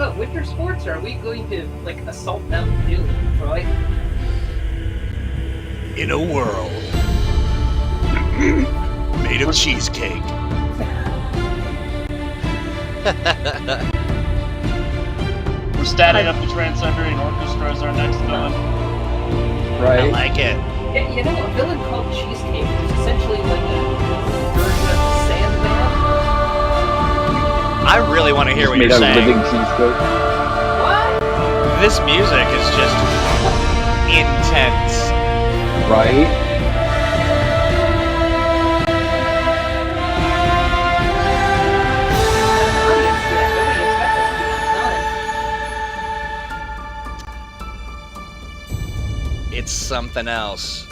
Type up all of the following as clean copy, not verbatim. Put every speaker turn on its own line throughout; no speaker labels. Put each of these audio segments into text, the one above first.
about winter sports, or are we going to like assault Mount Doom, Troy?
In a world made of cheesecake.
We're standing up the Transcendering Orchestra as our next villain.
Right.
I like it.
Yeah, you know, a villain called Cheesecake is essentially like a version of the Sandman.
I really want to hear what
Made
you're
out of
saying.
living cheesecake.
What?
This music is just intense.
Right?
It's something else.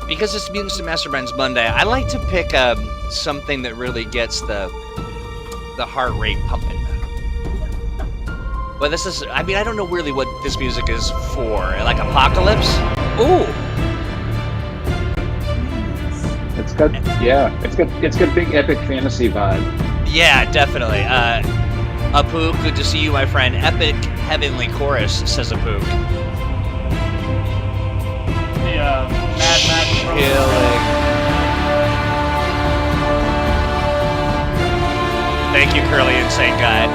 Because it's Mutants and Masterminds Monday, I like to pick something that really gets the heart rate pumping. But this is, I mean, I don't know really what this music is for. Like Apocalypse? Ooh!
It's got big epic fantasy vibe.
Yeah, definitely. Apook, good to see you, my friend. Epic Heavenly Chorus, says Apook.
The Mad Max
Killing. Thank you, Curly Insane Guide.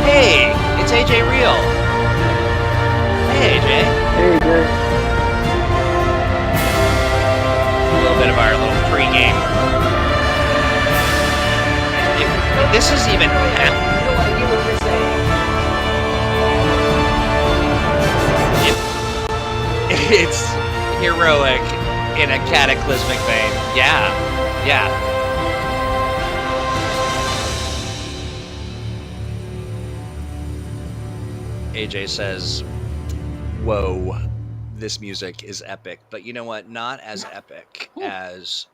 Hey, it's AJ Real. Hey, AJ.
Hey, dude.
A little bit of our little pregame. This is even half.
No idea what you're saying.
It's heroic in a cataclysmic vein. Yeah. AJ says, whoa, this music is epic. But you know what? Not as epic as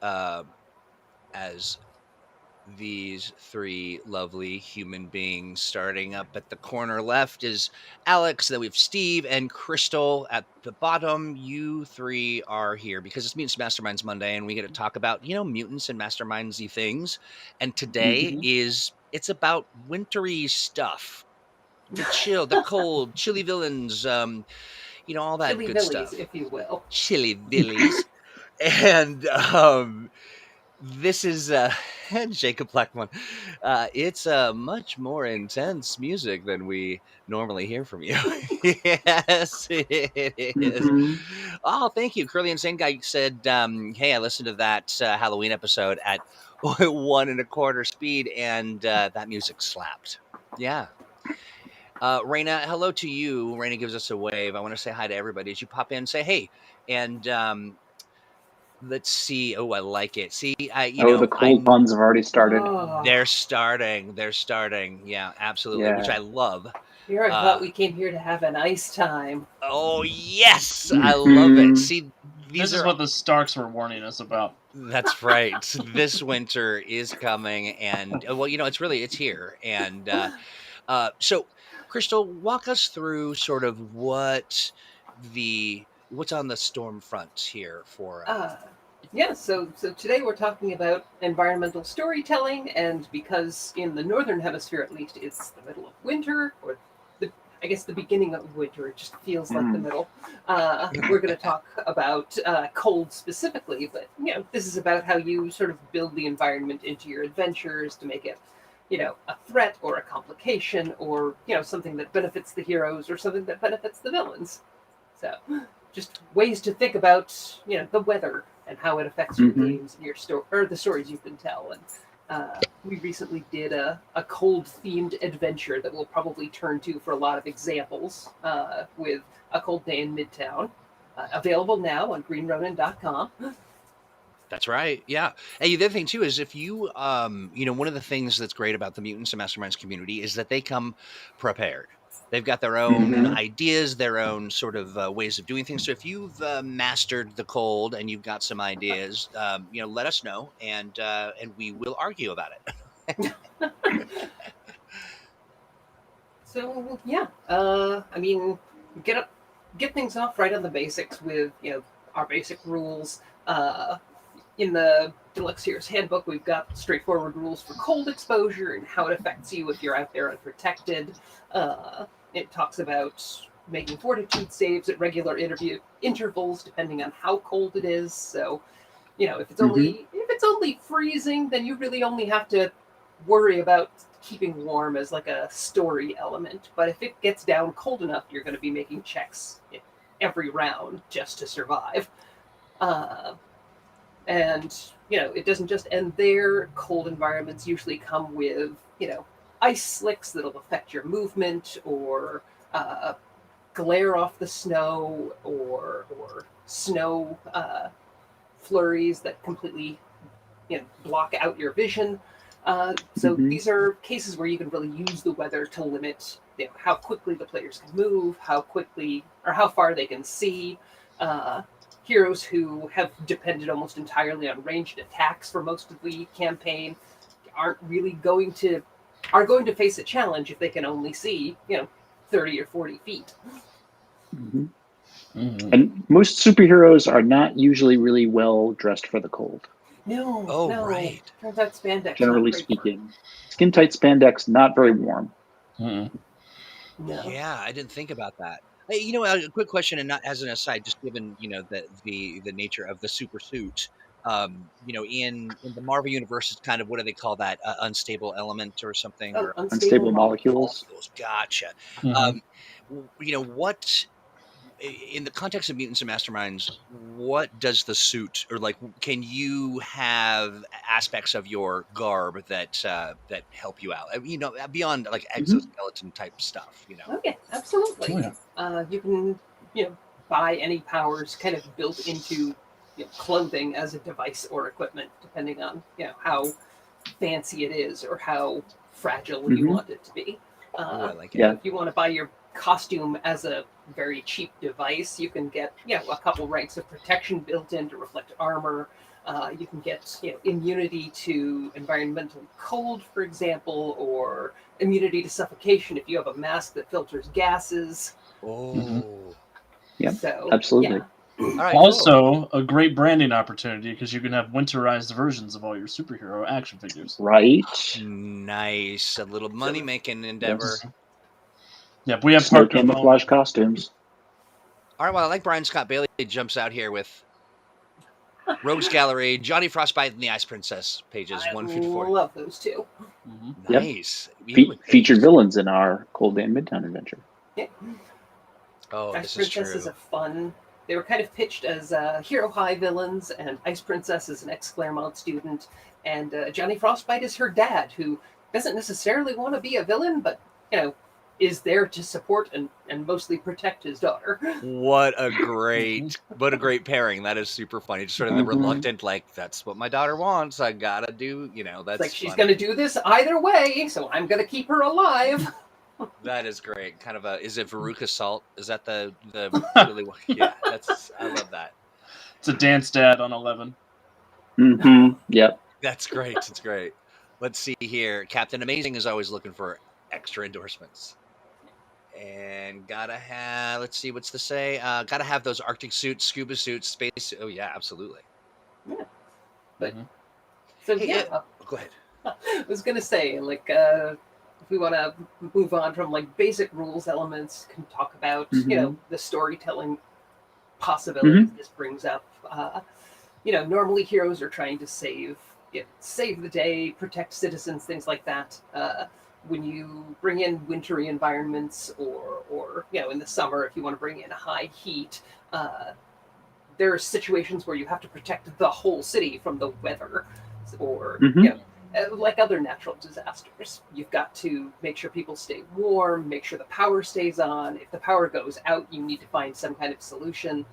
these three lovely human beings. Starting up at the corner left is Alex, then we have Steve and Crystal at the bottom. You three are here because it's Mutants Masterminds Monday, and we get to talk about, mutants and mastermindsy things. And today it's about wintry stuff. The chill, the cold, chilly villains, all that
Chilly
good
Villies,
stuff.
if you will.
Chilly villies. And this is Jacob Blackmon. It's much more intense music than we normally hear from you. Yes, it is. Oh, thank you. Curly Insane Guy said, hey, I listened to that Halloween episode at 1.25 speed, and that music slapped. Yeah. Raina, hello to you. Raina gives us a wave. I want to say hi to everybody. As you pop in, say hey. And let's see. Oh, I like it. See,
the cold puns have already started.
Oh.
They're starting. Yeah, absolutely.
Yeah.
Which I love.
Here, I thought we came here to have a nice time.
Oh yes, I love it. See,
this is what the Starks were warning us about.
That's right. This winter is coming, and it's here. And so, Crystal, walk us through sort of what's on the storm front here for.
Yeah, so today we're talking about environmental storytelling, and because in the northern hemisphere at least it's the middle of winter, or I guess the beginning of winter, it just feels like the middle. We're going to talk about cold specifically, but this is about how you sort of build the environment into your adventures to make it, a threat or a complication, or something that benefits the heroes or something that benefits the villains. So, just ways to think about the weather and how it affects your games and your story, or the stories you can tell. And we recently did a cold-themed adventure that we'll probably turn to for a lot of examples with A Cold Day in Midtown. Available now on greenronin.com.
That's right. Yeah. And the other thing too is if you, one of the things that's great about the Mutants and Masterminds community is that they come prepared. They've got their own ideas, their own sort of ways of doing things. So if you've mastered the cold and you've got some ideas, let us know, and we will argue about it.
So yeah, I mean, get things off right on the basics with our basic rules. In the Deluxe Heroes Handbook, we've got straightforward rules for cold exposure and how it affects you if you're out there unprotected. It talks about making fortitude saves at regular intervals, depending on how cold it is. So, if it's only freezing, then you really only have to worry about keeping warm as like a story element. But if it gets down cold enough, you're going to be making checks every round just to survive. And it doesn't just end there. Cold environments usually come with ice slicks that'll affect your movement, or glare off the snow, or snow flurries that completely block out your vision. So these are cases where you can really use the weather to limit how quickly the players can move, how quickly or how far they can see. Heroes who have depended almost entirely on ranged attacks for most of the campaign are going to face a challenge if they can only see 30 or 40 feet.
Mm-hmm. Mm-hmm. And most superheroes are not usually really well dressed for the cold.
No.
Right.
Turns out spandex.
Generally speaking, skin tight spandex, not very warm.
Mm-hmm. No.
Yeah, I didn't think about that. Hey, a quick question, and not as an aside, just given the nature of the super suit. In the Marvel universe, it's kind of, what do they call that? Unstable element or something, or
unstable molecules.
Gotcha.
Mm-hmm.
What, in the context of Mutants and Masterminds, what does the suit, or like, can you have aspects of your garb that help you out? Beyond like exoskeleton type stuff.
Okay, absolutely. Oh, yeah. You can buy any powers kind of built into clothing as a device or equipment, depending on how fancy it is or how fragile you want it to be.
I like it.
Yeah. If you want to buy your costume as a very cheap device, you can get a couple ranks of protection built in to reflect armor. You can get immunity to environmental cold, for example, or immunity to suffocation if you have a mask that filters gases.
Yeah,
so,
absolutely.
Yeah.
All right, also, a great branding opportunity because you can have winterized versions of all your superhero action figures.
Right.
Nice. A little money-making endeavor.
Yes.
Yeah, we have
snow camouflage costumes.
All right, well, I like Brian Scott Bailey jumps out here with Rogues Gallery, Johnny Frostbite, and the Ice Princess, pages 154.
I love those two.
Nice.
Yep. Featured villains in our Cold Day and Midtown adventure.
Yeah.
Oh,
Ice Princess is a fun. They were kind of pitched as Hero High villains, and Ice Princess is an ex-Claremont student, and Johnny Frostbite is her dad, who doesn't necessarily want to be a villain, but is there to support and mostly protect his daughter.
What a great pairing. That is super funny. Just sort of the reluctant, like, that's what my daughter wants. I gotta do, that's
like, she's gonna do this either way, so I'm gonna keep her alive.
That is great. Kind of is it Veruca Salt? Is that the really? Yeah, I love that.
It's a dance dad on 11.
Yep.
That's great. It's great. Let's see here. Captain Amazing is always looking for extra endorsements. And gotta have, let's see, what's to say? Gotta have those Arctic suits, scuba suits, space. Oh yeah, absolutely.
Yeah. But so hey,
go ahead.
I was gonna say, like, if we want to move on from like basic rules elements, can talk about the storytelling possibilities this brings up. Normally heroes are trying to save the day, protect citizens, things like that. When you bring in wintry environments, or in the summer, if you want to bring in high heat, there are situations where you have to protect the whole city from the weather, or like other natural disasters. You've got to make sure people stay warm, make sure the power stays on. If the power goes out, you need to find some kind of solution.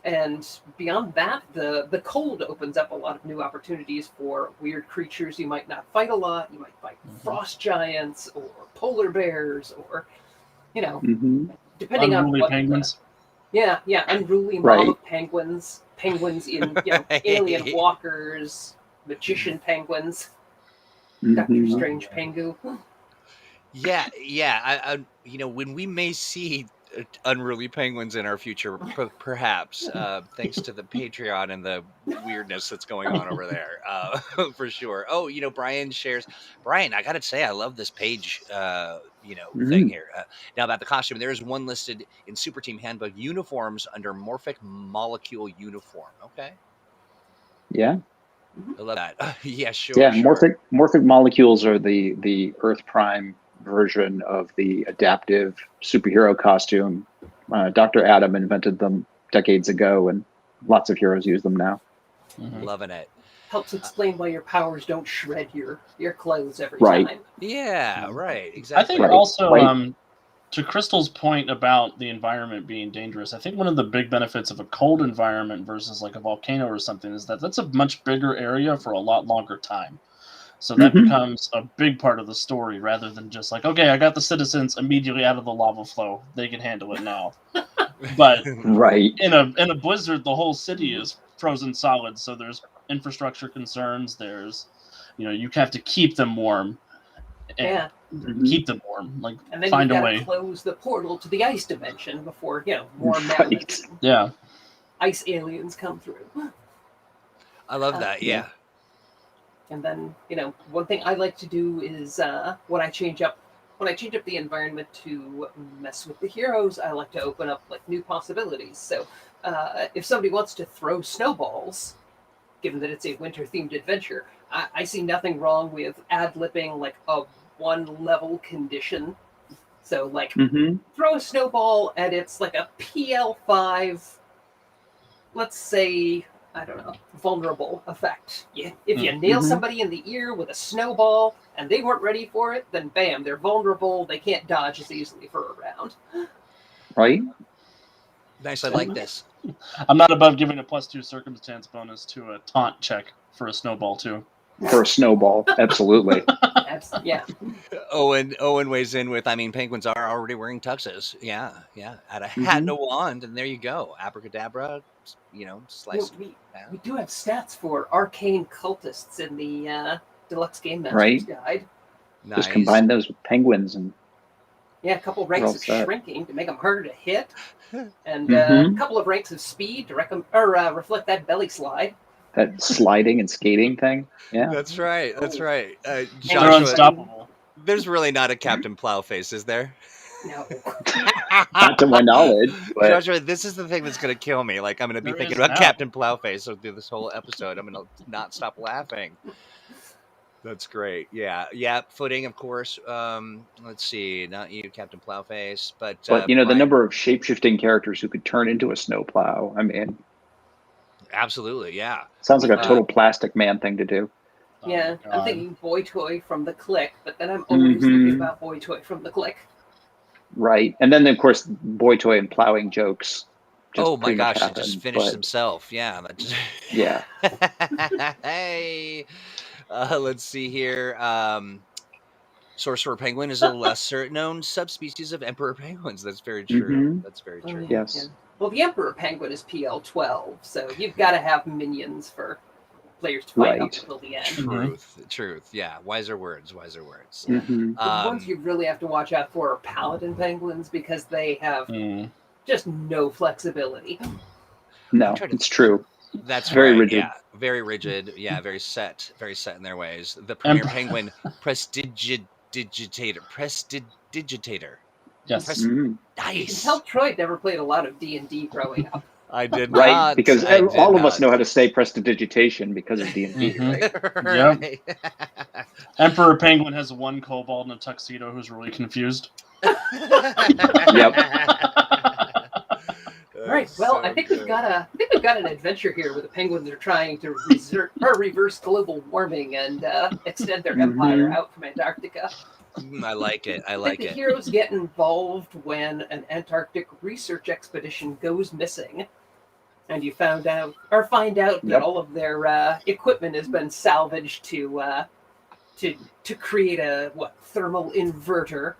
And beyond that, the cold opens up a lot of new opportunities for weird creatures you might not fight a lot. You might fight frost giants or polar bears, or depending
unruly
on what
penguins.
Unruly mob of penguins in alien walkers, magician penguins, Dr. Strange Pengu.
Yeah. I when we may see unruly penguins in our future, perhaps, thanks to the Patreon and the weirdness that's going on over there, for sure. Oh, Brian shares. Brian, I got to say, I love this page, thing here. Now about the costume, there is one listed in Super Team Handbook uniforms under Morphic Molecule Uniform. Okay,
Yeah.
I love that. Yeah, sure,
Yeah,
sure.
morphic molecules are the Earth Prime version of the adaptive superhero costume. Dr. Adam invented them decades ago, and lots of heroes use them now.
Loving it.
Helps explain why your powers don't shred your clothes every
Right.
time.
Yeah, right. Exactly.
I think
Right.
also,
Right.
to Crystal's point about the environment being dangerous, I think one of the big benefits of a cold environment versus like a volcano or something is that that's a much bigger area for a lot longer time. So that becomes a big part of the story rather than just like, okay, I got the citizens immediately out of the lava flow. They can handle it now. But
Right.
in a blizzard, the whole city is frozen solid. So there's infrastructure concerns. There's, you have to keep them warm. And keep them warm. Like,
and then
find
you've
a
got
way.
to close the portal to the ice dimension before more
Right.
mammoths,
Yeah.
ice aliens come through.
I love that. Yeah.
And then one thing I like to do is when I change up the environment to mess with the heroes, I like to open up like new possibilities. So if somebody wants to throw snowballs, given that it's a winter themed adventure, I see nothing wrong with ad-libbing like a 1-level condition. So like throw a snowball and it's like a PL5, let's say, I don't know, vulnerable effect. If you nail somebody in the ear with a snowball and they weren't ready for it, then bam, they're vulnerable. They can't dodge as easily for a round.
Right.
Nice. I like this.
I'm not above giving a +2 circumstance bonus to a taunt check for a snowball too.
For a snowball, absolutely.
Yeah.
Owen weighs in with, penguins are already wearing tuxes. Yeah. Add a hat and a wand, and there you go. Abracadabra, slice.
We do have stats for arcane cultists in the Deluxe Game Master's Guide.
Nice.
Just combine those with penguins and
a couple ranks of shrinking to make them harder to hit, and a couple of ranks of speed to reflect that belly slide.
That sliding and skating thing. Yeah.
That's right.
They're
Joshua,
unstoppable.
There's really not a Captain Plowface, is there?
No.
Not to my knowledge. But
Joshua, this is the thing that's going to kill me. Like, I'm going to be
There
thinking
is
about
now.
Captain Plowface so through this whole episode. I'm going to not stop laughing. That's great. Yeah. Footing, of course. Let's see. Not you, Captain Plowface, but
the
Brian.
number of shape-shifting characters who could turn into a snowplow.
Absolutely, yeah.
Sounds like a total Plastic Man thing to do.
Yeah, I'm thinking Boy Toy from the Click, but then I'm always thinking about Boy Toy from the Click.
Right. And then, of course, Boy Toy and plowing jokes.
Oh my gosh, he just finished himself. Yeah.
Yeah.
Hey. Let's see here. Sorcerer penguin is a lesser known subspecies of emperor penguins. That's very true. That's very true.
Yes.
Yeah. Well, the emperor penguin is PL12, so you've got to have minions for players to fight up until the end.
Truth. Yeah. Wiser words.
The ones you really have to watch out for are paladin penguins because they have just no flexibility.
No, it's true.
That's
very
right.
rigid.
Yeah, very rigid. Yeah, very set in their ways. The premier penguin prestidigitator.
Yes.
Nice.
You can tell Troy never played a lot of D&D growing up.
I did not.
Right, because all of us know how to say prestidigitation because of D&D, right?
Right.
Yep. Emperor Penguin has one kobold in a tuxedo who's really confused.
Yep.
Right. Well, I think we've got an adventure here where the penguins are trying to reverse global warming and extend their empire out from Antarctica.
I like it.
The heroes get involved when an Antarctic research expedition goes missing, and you find out that all of their equipment has been salvaged to create a thermal inverter.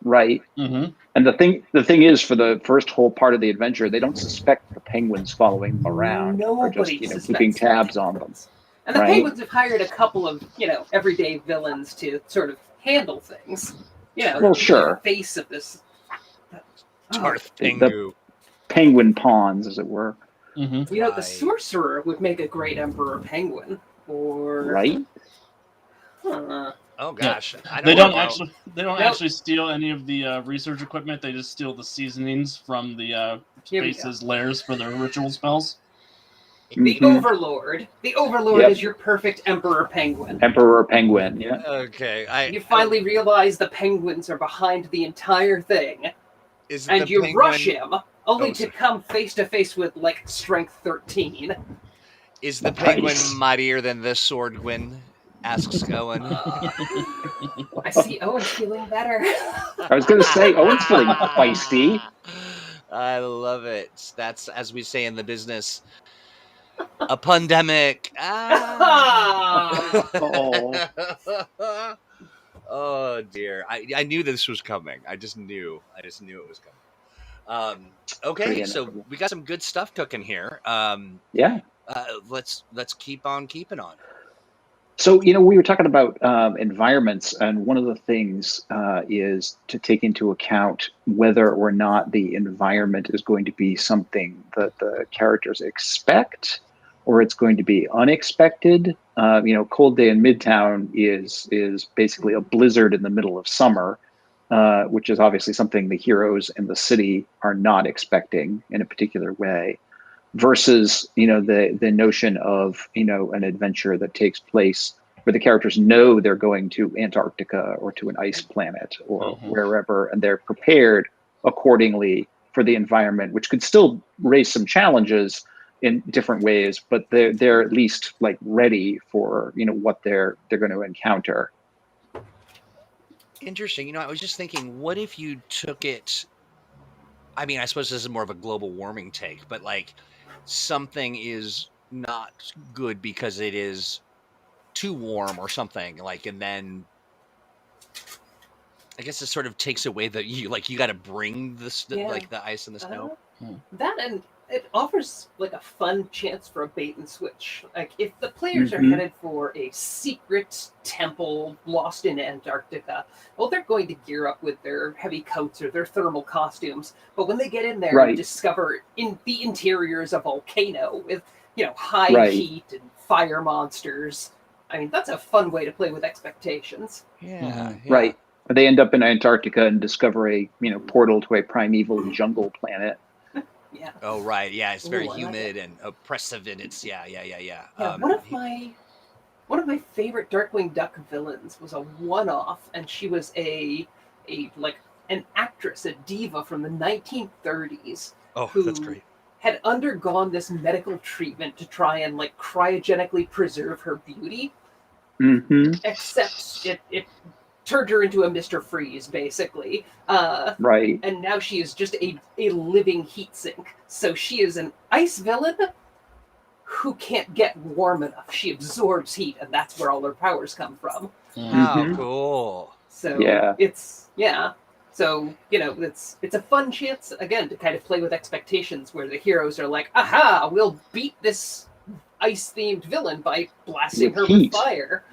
Right. And the thing is, for the first whole part of the adventure, they don't suspect the penguins following them around.
Nobody
They're just keeping tabs on them.
And the penguins have hired a couple of everyday villains to sort of handle things.
Well, sure.
The face of this
Darth
the
Pengu.
penguin pawns, as it were.
Mm-hmm.
You know, the
Right.
sorcerer would make a great Emperor Penguin. Or
Right?
Huh.
Oh gosh, I
They
don't
don't
know.
actually actually steal any of the research equipment. They just steal the seasonings from the
Here we
space's lairs for their ritual spells.
The
Mhm.
Overlord. The Overlord
Yep.
is your perfect Emperor Penguin.
Emperor penguin. Yeah.
Okay,
You finally realize the penguins are behind the entire thing,
is
and
the
you
penguin,
rush him, only
Oh,
to
sorry.
come face to face with, like, strength 13.
Is the penguin
Nice.
mightier than the sword Gwyn? Asks Owen.
I see Owen's feeling better.
I was going to say, Owen's feeling feisty.
I love it. That's, as we say in the business, a pandemic.
Oh.
Oh dear. I knew this was coming. I just knew it was coming. Okay,
Pretty
so
inevitable.
we got some good stuff cooking here.
Yeah.
Let's keep on keeping on.
So, we were talking about environments, and one of the things is to take into account whether or not the environment is going to be something that the characters expect, or it's going to be unexpected. Cold Day in Midtown is basically a blizzard in the middle of summer, which is obviously something the heroes in the city are not expecting in a particular way. Versus the notion of an adventure that takes place where the characters know they're going to Antarctica or to an ice planet or wherever, and they're prepared accordingly for the environment, which could still raise some challenges in different ways, but they're at least like ready for what they're going to encounter.
Interesting. I was just thinking, what if you took it? I mean, I suppose this is more of a global warming take, but like something is not good because it is too warm or something, like, and then I guess it sort of takes away you got to bring
Yeah.
like the ice and the snow.
That, and it offers like a fun chance for a bait and switch. Like, if the players are headed for a secret temple lost in Antarctica, well, they're going to gear up with their heavy coats or their thermal costumes. But when they get in there and discover in the interior is a volcano with high heat and fire monsters, I mean, that's a fun way to play with expectations.
Yeah.
Right. They end up in Antarctica and discover a portal to a primeval jungle planet.
Yeah.
Oh right, yeah. It's very
Ooh, I like
humid
it.
and oppressive, and it's yeah.
One of my favorite Darkwing Duck villains was a one-off, and she was an actress, a diva from the 1930s.
Oh,
who
that's great.
Had undergone this medical treatment to try and cryogenically preserve her beauty. Except it turned her into a Mr. Freeze, basically.
Right.
And now she is just a living heat sink. So she is an ice villain who can't get warm enough. She absorbs heat, and that's where all her powers come from.
Wow, cool.
So
it's
So, it's a fun chance, again, to kind of play with expectations where the heroes are like, aha, we'll beat this ice-themed villain by blasting her with fire.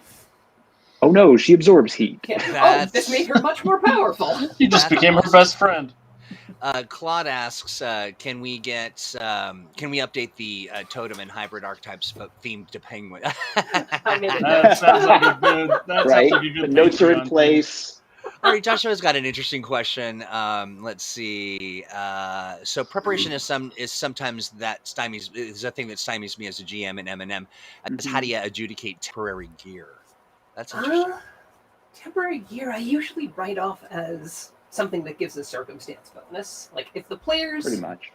Oh no, she absorbs heat.
Yeah. This made her much more powerful.
He just became her best friend.
Claude asks, can we update the totem and hybrid archetypes themed to penguin?
That sounds like a good. That sounds like a good.
The notes are in place.
All right, Joshua's got an interesting question. Let's see. So preparation is sometimes that stymies is a thing that stymies me as a GM in M&M. How do you adjudicate temporary gear? That's interesting.
Temporary gear, I usually write off as something that gives a circumstance bonus. Like, if the players
pretty much,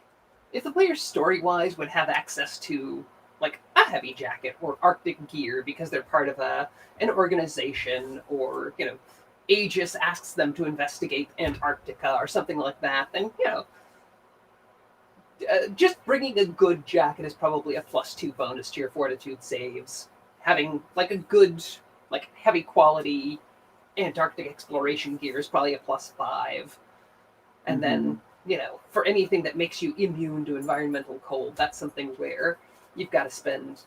story-wise would have access to like a heavy jacket or Arctic gear because they're part of an organization, or Aegis asks them to investigate Antarctica or something like that, then just bringing a good jacket is probably a +2 bonus to your fortitude saves. Having a good heavy quality Antarctic exploration gear is probably a +5. And then, for anything that makes you immune to environmental cold, that's something where you've got to spend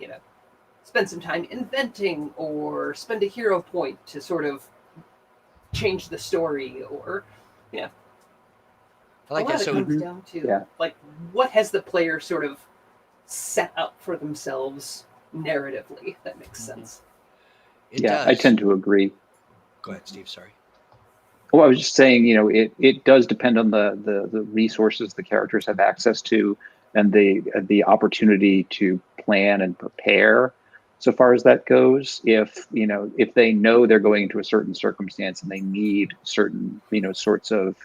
some time inventing or spend a hero point to sort of change the story, or,
I like
a lot
that.
of it
So
comes
Mhm.
down to
Yeah.
like what has the player sort of set up for themselves narratively. That makes sense.
it
Yeah, I
does.
tend to agree.
Go ahead, Steve. Sorry.
Well, I was just saying, it does depend on the resources the characters have access to and the opportunity to plan and prepare so far as that goes. If they know they're going into a certain circumstance and they need certain, sorts of,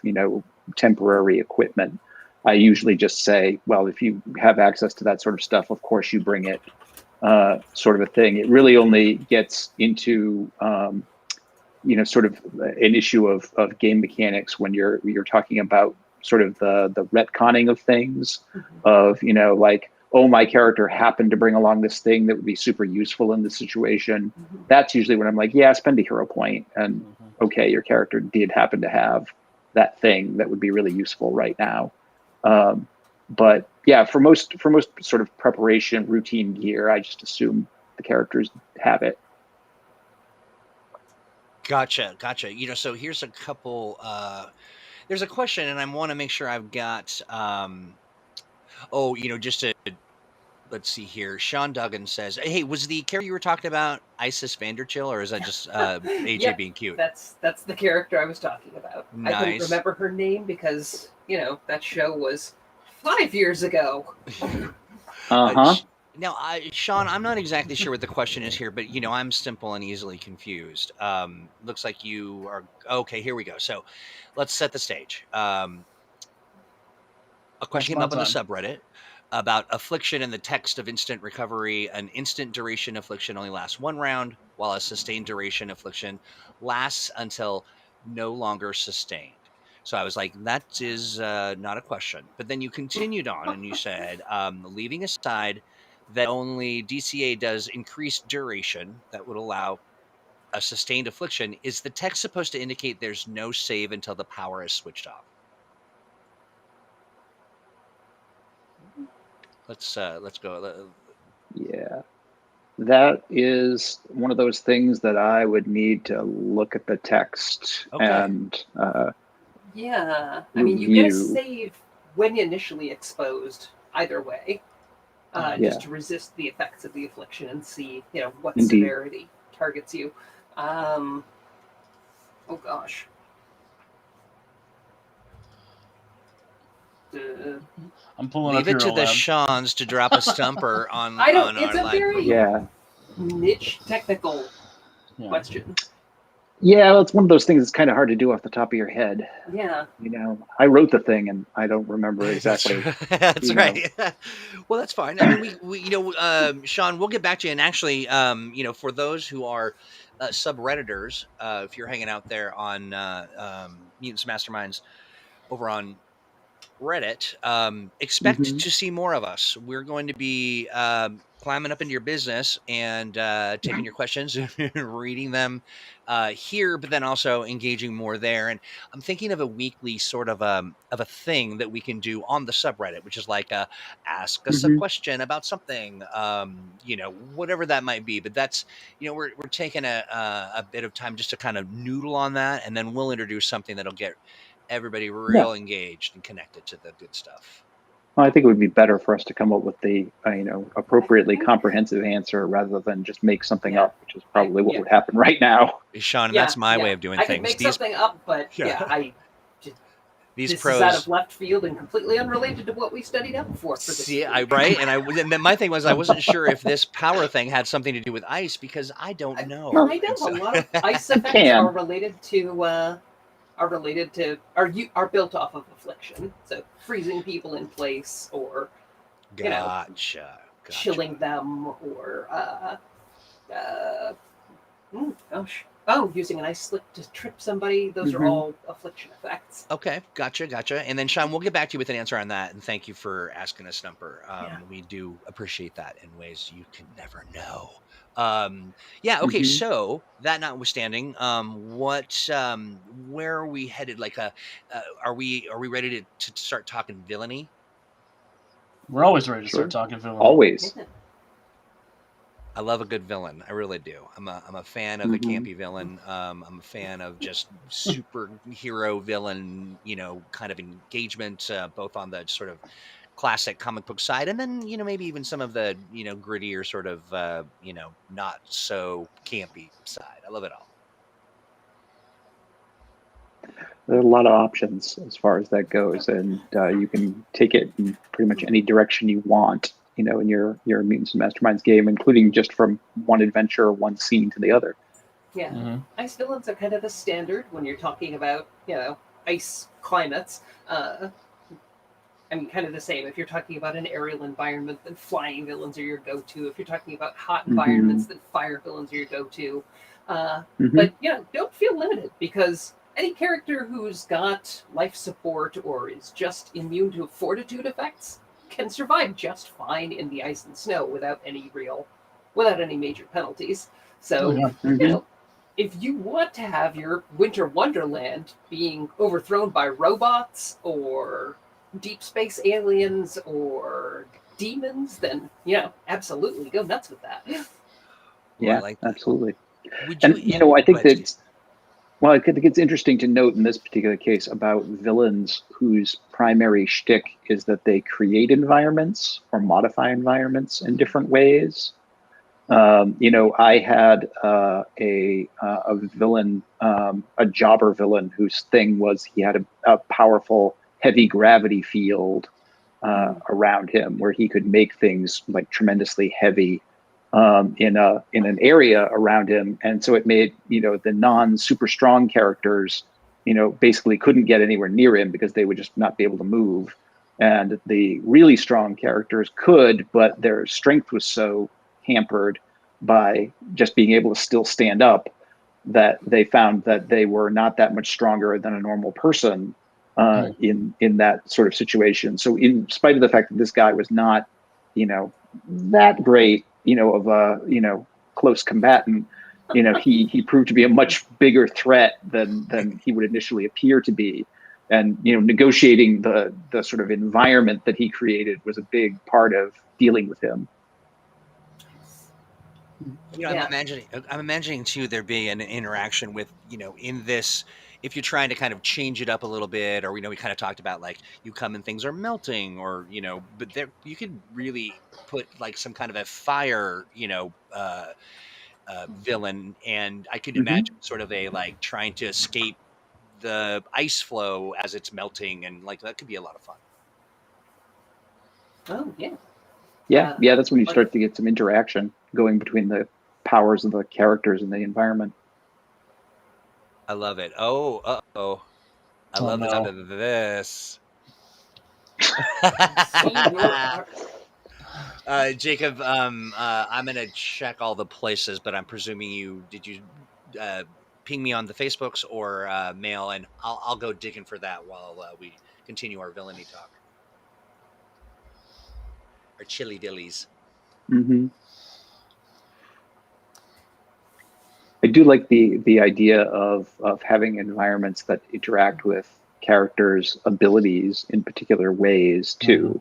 temporary equipment, I usually just say, well, if you have access to that sort of stuff, of course you bring it, sort of a thing. It really only gets into, sort of an issue of game mechanics when you're talking about sort of the retconning of things, of like, oh, my character happened to bring along this thing that would be super useful in this situation. That's usually when I'm like, yeah, spend a hero point, and okay, your character did happen to have that thing that would be really useful right now. But yeah, for most sort of preparation routine gear, I just assume the characters have it.
Gotcha. So here's a couple. There's a question, and I want to make sure I've got. Just to let's see here. Sean Duggan says, "Hey, was the character you were talking about Isis Vanderchill, or is that just AJ
Yep,
being cute?"
that's the character I was talking about. I couldn't
Nice.
remember her name because that show was 5 years ago.
Uh-huh.
Now, Sean, I'm not exactly sure what the question is here, but I'm simple and easily confused. Looks like you are okay. Here we go. So, let's set the stage. A question
That's
came
my
up on the
time.
subreddit about affliction in the text of instant recovery. An instant duration affliction only lasts 1 round, while a sustained duration affliction lasts until no longer sustained. So I was like, that is not a question. But then you continued on and you said, leaving aside that only DCA does increased duration that would allow a sustained affliction, is the text supposed to indicate there's no save until the power is switched off? Let's go.
Yeah. That is one of those things that I would need to look at the text
Okay.
and
Yeah, I mean, you get a
review.
save when initially exposed, either way,
Yeah.
Yeah,
just to resist the effects of the affliction and see, what
indeed.
severity targets you. Oh gosh. Uh,
I'm pulling up
Leave it to
Hero
the
Lab.
Sean's to drop a stumper on
I don't.
our
It's a
live
very
program.
Yeah.
niche technical
Yeah.
question.
Yeah, well, it's one of those things that's kind of hard to do off the top of your head.
Yeah.
I wrote the thing and I don't remember exactly.
That's
you know.
right. Well, that's fine. I mean, we Sean, we'll get back to you. And actually, for those who are subredditors, if you're hanging out there on Mutants Masterminds over on Reddit, expect
Mhm.
to see more of us. We're going to be climbing up into your business and taking your questions and reading them here, but then also engaging more there. And I'm thinking of a weekly sort of a thing that we can do on the subreddit, which is like ask us a
Mhm.
question about something, whatever that might be. But that's we're taking a bit of time just to kind of noodle on that, and then we'll introduce something that'll get everybody
Yeah.
real engaged and connected to the good stuff.
Well, I think it would be better for us to come up with the appropriately
I think-
comprehensive answer rather than just make something
Yeah.
up, which is probably what
Yeah.
would happen right now.
Sean, and
Yeah,
that's my
yeah.
way of doing
I could
things.
make something up, but
Yeah. These
this is out
pros
of left field and completely unrelated to what we studied up for this
see,
week.
right, and then my thing was I wasn't sure if this power thing had something to do with ice because I don't know.
Kind
And
of.
so-
A lot of ice
It
effects
can.
are related to are built off of affliction. So freezing people in place, or
Gotcha.
chilling them, or using an ice slick to trip somebody. Those are
Mhm.
all affliction effects.
Okay, gotcha. And then Sean, we'll get back to you with an answer on that. And thank you for asking us, Stumper.
Yeah.
We do appreciate that in ways you can never know. Okay.
Mhm.
So that notwithstanding, where are we headed? Like, are we ready to start talking villainy?
We're always ready to
Sure.
start talking villainy.
Always.
Yeah.
I love a good villain. I really do. I'm a fan of the campy villain. I'm a fan of just superhero villain, kind of engagement, both on the sort of classic comic book side, and then maybe even some of the grittier sort of not so campy side. I love it all.
There are a lot of options as far as that goes, and you can take it in pretty much any direction you want, in your Mutants and Masterminds game, including just from one adventure or one scene to the other.
Yeah, ice villains are kind of the standard when you're talking about ice climates. I mean, kind of the same. If you're talking about an aerial environment, then flying villains are your go-to. If you're talking about hot environments, then fire villains are your go-to. But don't feel limited, because any character who's got life support or is just immune to fortitude effects can survive just fine in the ice and snow without any major penalties. So, if you want to have your winter wonderland being overthrown by robots or deep space aliens or demons, then absolutely go nuts with that.
Yeah,
like that.
Absolutely.
Would
And
you,
I think that I think it's interesting to note in this particular case about villains whose primary shtick is that they create environments or modify environments in different ways. I had a villain, a jobber villain, whose thing was he had a powerful heavy gravity field around him, where he could make things like tremendously heavy in an area around him, and so it made the non super strong characters basically couldn't get anywhere near him because they would just not be able to move, and the really strong characters could, but their strength was so hampered by just being able to still stand up that they found that they were not that much stronger than a normal person in that sort of situation. So in spite of the fact that this guy was not that great of a close combatant, he proved to be a much bigger threat than he would initially appear to be. And negotiating the sort of environment that he created was a big part of dealing with him.
I'm imagining too there being an interaction with in this, if you're trying to kind of change it up a little bit, or we kind of talked about like you come and things are melting, or but there you could really put like some kind of a fire villain, and I could imagine sort of a like trying to escape the ice flow as it's melting, and like that could be a lot of fun.
Oh yeah.
Yeah, that's when you start to get some interaction going between the powers of the characters and the environment.
I love it. Oh, I love the sound of this. Jacob, I'm gonna check all the places, but I'm presuming did you ping me on the Facebooks or mail, and I'll go digging for that while we continue our villainy talk. Our chili dillies.
I do like the idea of having environments that interact with characters' abilities in particular ways too.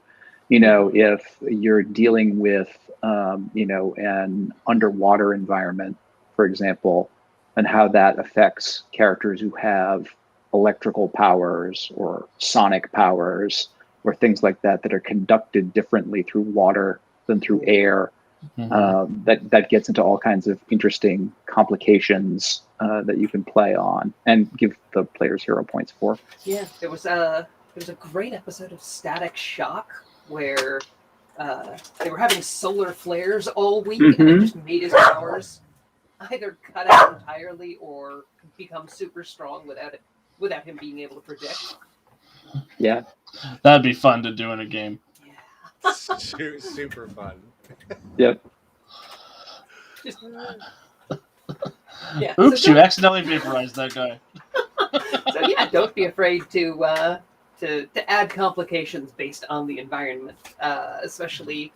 If you're dealing with an underwater environment, for example, and how that affects characters who have electrical powers or sonic powers or things like that are conducted differently through water than through air. That gets into all kinds of interesting complications that you can play on and give the players hero points for.
Yeah, there was a great episode of Static Shock where they were having solar flares all week, and it just made his powers either cut out entirely or become super strong without him being able to predict.
Yeah,
that'd be fun to do in a game.
Yeah, super fun.
Yep.
Yeah.
Oops, you accidentally vaporized that guy.
So yeah, don't be afraid to add complications based on the environment, especially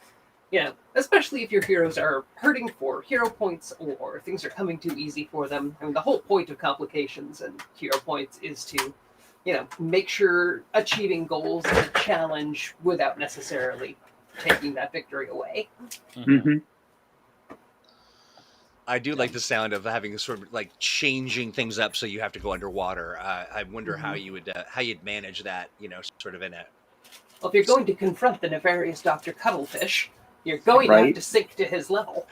if your heroes are hurting for hero points or things are coming too easy for them. I mean, the whole point of complications and hero points is to make sure achieving goals is a challenge without necessarily taking that victory away.
I do like the sound of having sort of like changing things up, so you have to go underwater. I wonder how you'd manage that, sort of in a.
Well, if you're going to confront the nefarious Dr. Cuttlefish, you're going to have
Right.
to sink to his level.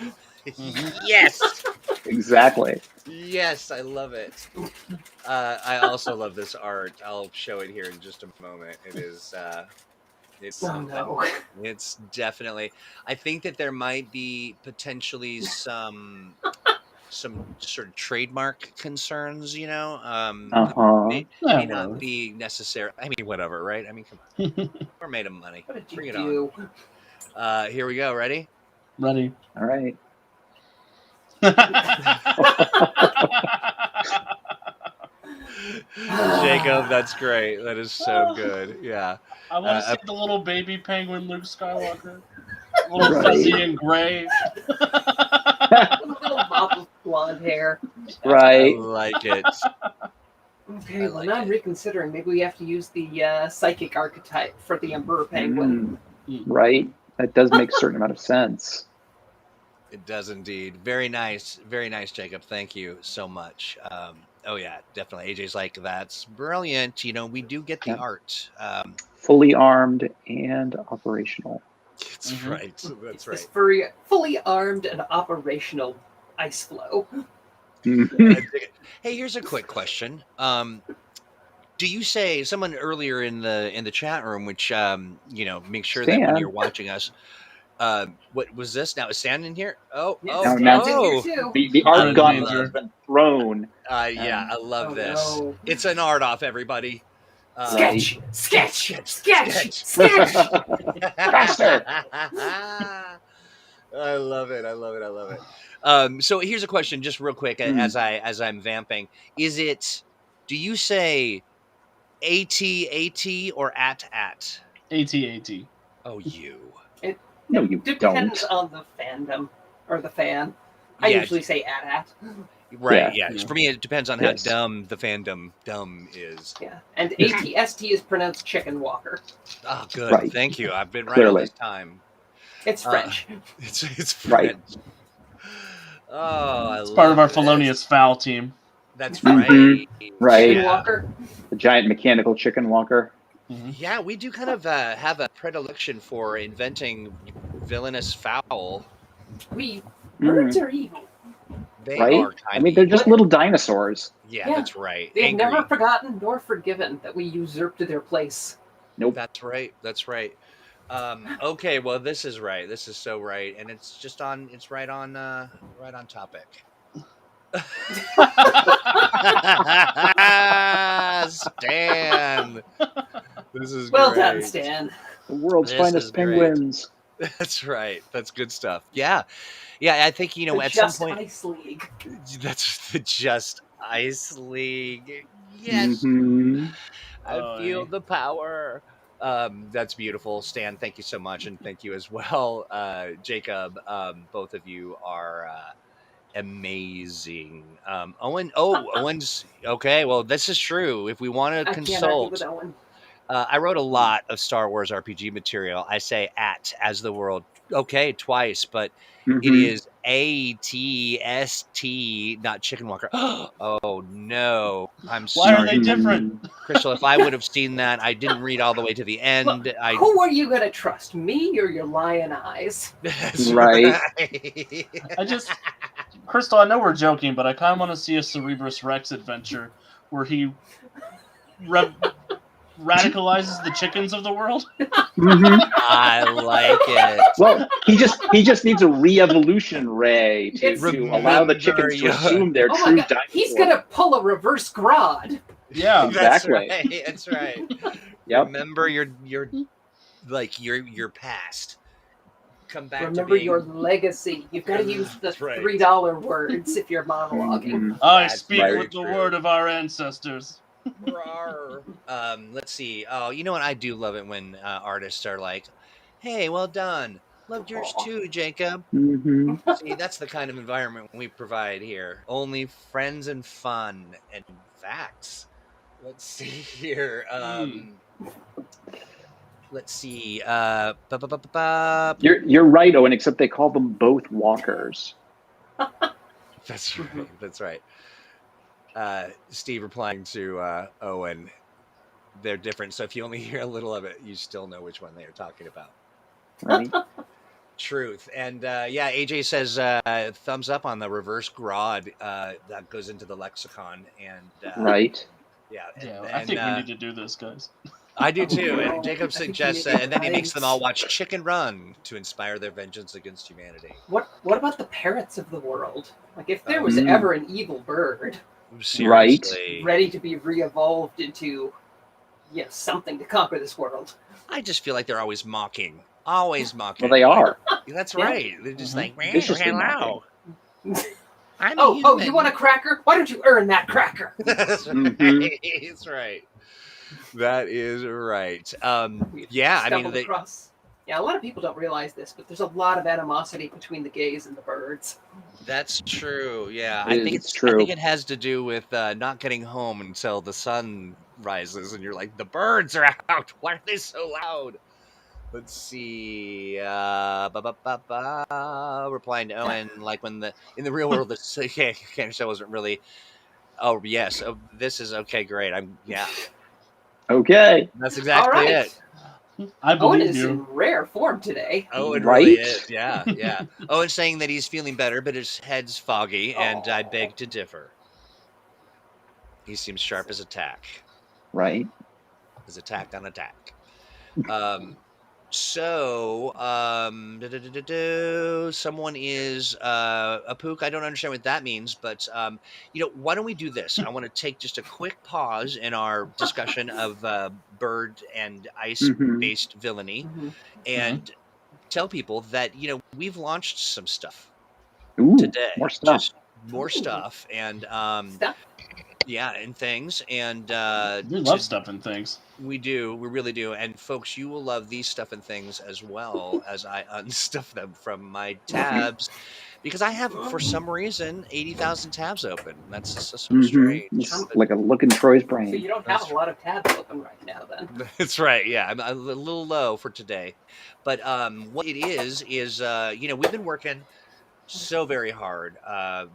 Yes,
Exactly.
yes, I love it. I also love this art. I'll show it here in just a moment. It is. It's
Oh
something.
no.
It's definitely. I think that there might be potentially some sort of trademark concerns.
Uh-huh.
Yeah,
May not
whatever.
be necessary. I mean, whatever, right? I mean, come on, we're made of money.
What did you
Bring it
do?
on. Here we go. Ready?
Ready.
All right.
Jacob, that's great. That is so good. Yeah.
I want to
Uh,
see the little baby penguin Luke Skywalker. A little
Right.
fuzzy and gray.
With a little mop of blonde hair.
I
Right.
like it.
Okay,
I
well
like
now I'm
it.
reconsidering. Maybe we have to use the psychic archetype for the Emperor Penguin.
Right. That does make a certain amount of sense.
It does indeed. Very nice, Jacob. Thank you so much. Oh yeah, definitely. AJ's like, that's brilliant. We do get the
Yep.
art.
Fully armed and operational.
That's right. That's
This
right.
fully armed and operational ice flow.
Mhm.
I dig it. Hey, here's a quick question. Do you say someone earlier in the chat room, which make sure that when
Stan.
you're watching us, what was this? Now is Stan in here? Oh,
Yeah,
oh,
now-
Stan's in here
oh!
too.
The
I
art
in
gauntlet
danger.
has been thrown.
Yeah, I love
Oh,
this.
no.
It's an art off, everybody.
Sketch! Sketch! Sketch!
Sketch.
Sketch!
Faster.
I love it. I love it. I love it. So here's a question, just real quick, as I'm vamping. Do you say AT or at?
AT-AT.
Oh, you.
No, you
Depends
don't.
on the fandom or the fan. I
Yeah,
usually say at.
right.
Yeah.
Yeah.
Yeah.
For me, it depends on
Yes.
how dumb the fandom is.
Yeah. And ATST is pronounced chicken walker.
Oh, good.
Right.
Thank you. I've been right all
Clearly.
this time.
It's French.
It's
Right.
French. Oh, I
It's part of our
love this.
felonious foul team.
That's
Mhm.
right.
Right.
Chicken
Yeah.
walker.
The giant mechanical chicken walker.
Yeah, we do kind of have a predilection for inventing villainous fowl.
Birds are evil.
They
Right?
are
I
kind
mean,
of
they're just little dinosaurs.
Yeah,
Yeah.
that's right.
They've
Angry.
never forgotten nor forgiven that we usurped their place.
Nope.
That's right. That's right. Okay, well, this is right. This is so right, and it's just on. It's right on topic. Stan, this is
Well
great.
done, Stan.
The world's
This
finest
is great.
penguins.
That's right. That's good stuff. Yeah. I think
The
at
Just
some point
Ice League.
that's the Just Ice League. Yes.
Mhm.
I feel the power. That's beautiful, Stan. Thank you so much, and thank you as well, Jacob. Both of you are amazing. Owen's okay. Well, this is true. If we want to
I can't argue with
consult,
Owen.
I wrote a lot of Star Wars RPG material. I say as the world. Okay, twice, but it
Mhm.
is ATST, not Chicken Walker. Oh no, I'm
Why are
sorry,
they different?
Crystal. If I would have seen that, I didn't read all the way to the end.
Who are you gonna trust, me or your lion eyes?
That's
Right.
Crystal, I know we're joking, but I kind of want to see a Cerebrus Rex adventure where he radicalizes the chickens of the world.
Mhm.
I like it.
Well, he just needs a re-evolution ray to
It's-
allow the chickens to
Remember,
assume their
Oh my
true
god,
dinosaur.
he's gonna pull a reverse Grodd.
Yeah.
Exactly.
That's right.
Yep.
Remember your past. Come back
Remember
to being.
your legacy. You've got to use the
That's right.
$3 words if you're monologuing.
Mhm.
I
That's
speak
very
with the
true.
word of our ancestors.
Let's see. Oh, you know what? I do love it when artists are like, "Hey, well done. Loved yours too, Jacob."
Mhm.
See, that's the kind of environment we provide here. Only friends and fun and facts. Let's see here. Let's see.
You're right, Owen. Except they call them both walkers.
That's right. That's right. Steve replying to Owen, they're different. So if you only hear a little of it, you still know which one they are talking about.
Right.
Truth. And yeah, AJ says thumbs up on the reverse grod that goes into the lexicon. And
Right.
yeah,
Yeah, I think we need to do this, guys.
I do too.
no,
And Jacob
I think you
suggests,
may be
and then he makes them
right.
all watch Chicken Run to inspire their vengeance against humanity.
What about the parrots of the world? Like, if there was
Mm.
ever an evil bird
Seriously.
ready to be re-evolved into something to conquer this world.
I just feel like they're always mocking. Always mocking.
Well, they are.
That's
Yeah.
right. They're just like, man,
Viciously
hello. I'm a
Oh,
human.
you want a cracker? Why don't you earn that cracker?
That's right.
Mhm.
That's right. That is right.
We've
Yeah, I mean,
stumbled across. Yeah, a lot of people don't realize this, but there's a lot of animosity between the gays and the birds.
that's true. Yeah,
It's
I
true.
think it has to do with not getting home until the sun rises, and you're like, the birds are out. Why are they so loud? Let's see. Replying to Owen, like when in the real world, the cancer show wasn't really. Oh yes, this is okay. Great.
Okay.
That's
All
exactly
right.
it.
I
Owen
believe
is
you.
in rare form today.
Oh, it really
Right?
is. Yeah, yeah. Owen's saying that he's feeling better, but his head's foggy, and I
Aw.
beg to differ. He seems sharp as a tack.
Right.
As attack on attack. Someone is a pook. I don't understand what that means, but why don't we do this? I want to take just a quick pause in our discussion of bird and ice-based villainy,
Mhm.
and tell people that we've launched some stuff
Ooh,
today,
more stuff.
just more stuff, and
Stuff.
yeah, and things, and
We love stuff and things.
we do. We really do. And folks, you will love these stuff and things as well as I unstuff them from my tabs because I have, for some reason, 80,000 tabs open. That's just so strange.
It's like a look in Troy's
So
brain.
you don't have a lot of tabs open right now, then.
That's right. Yeah, I'm a little low for today. But what it is, we've been working so very hard.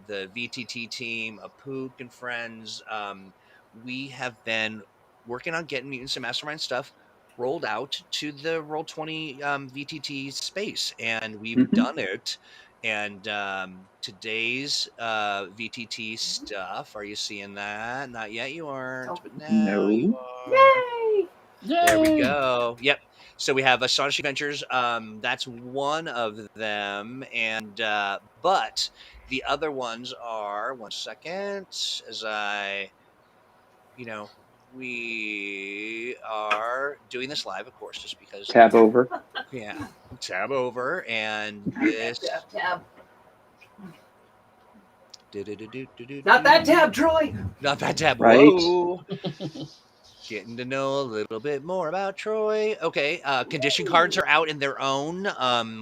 The VTT team, Apook and friends, we have been working on getting Mutants and Mastermind stuff rolled out to the Roll20 VTT space, and we've done it. And today's VTT stuff, are you seeing that? Not yet, you aren't, but now you are.
Yay!
There we
Yay!
go. Yep. So we have Astonishing Adventures. That's one of them, and but the other ones are. One second, as we are doing this live, of course, just because.
Tab over.
Yeah. Tab over, and this.
Tab. Not that tab, Troy.
Not that tab.
Right.
Whoa. Getting to know a little bit more about Troy. Okay, condition cards are out in their own,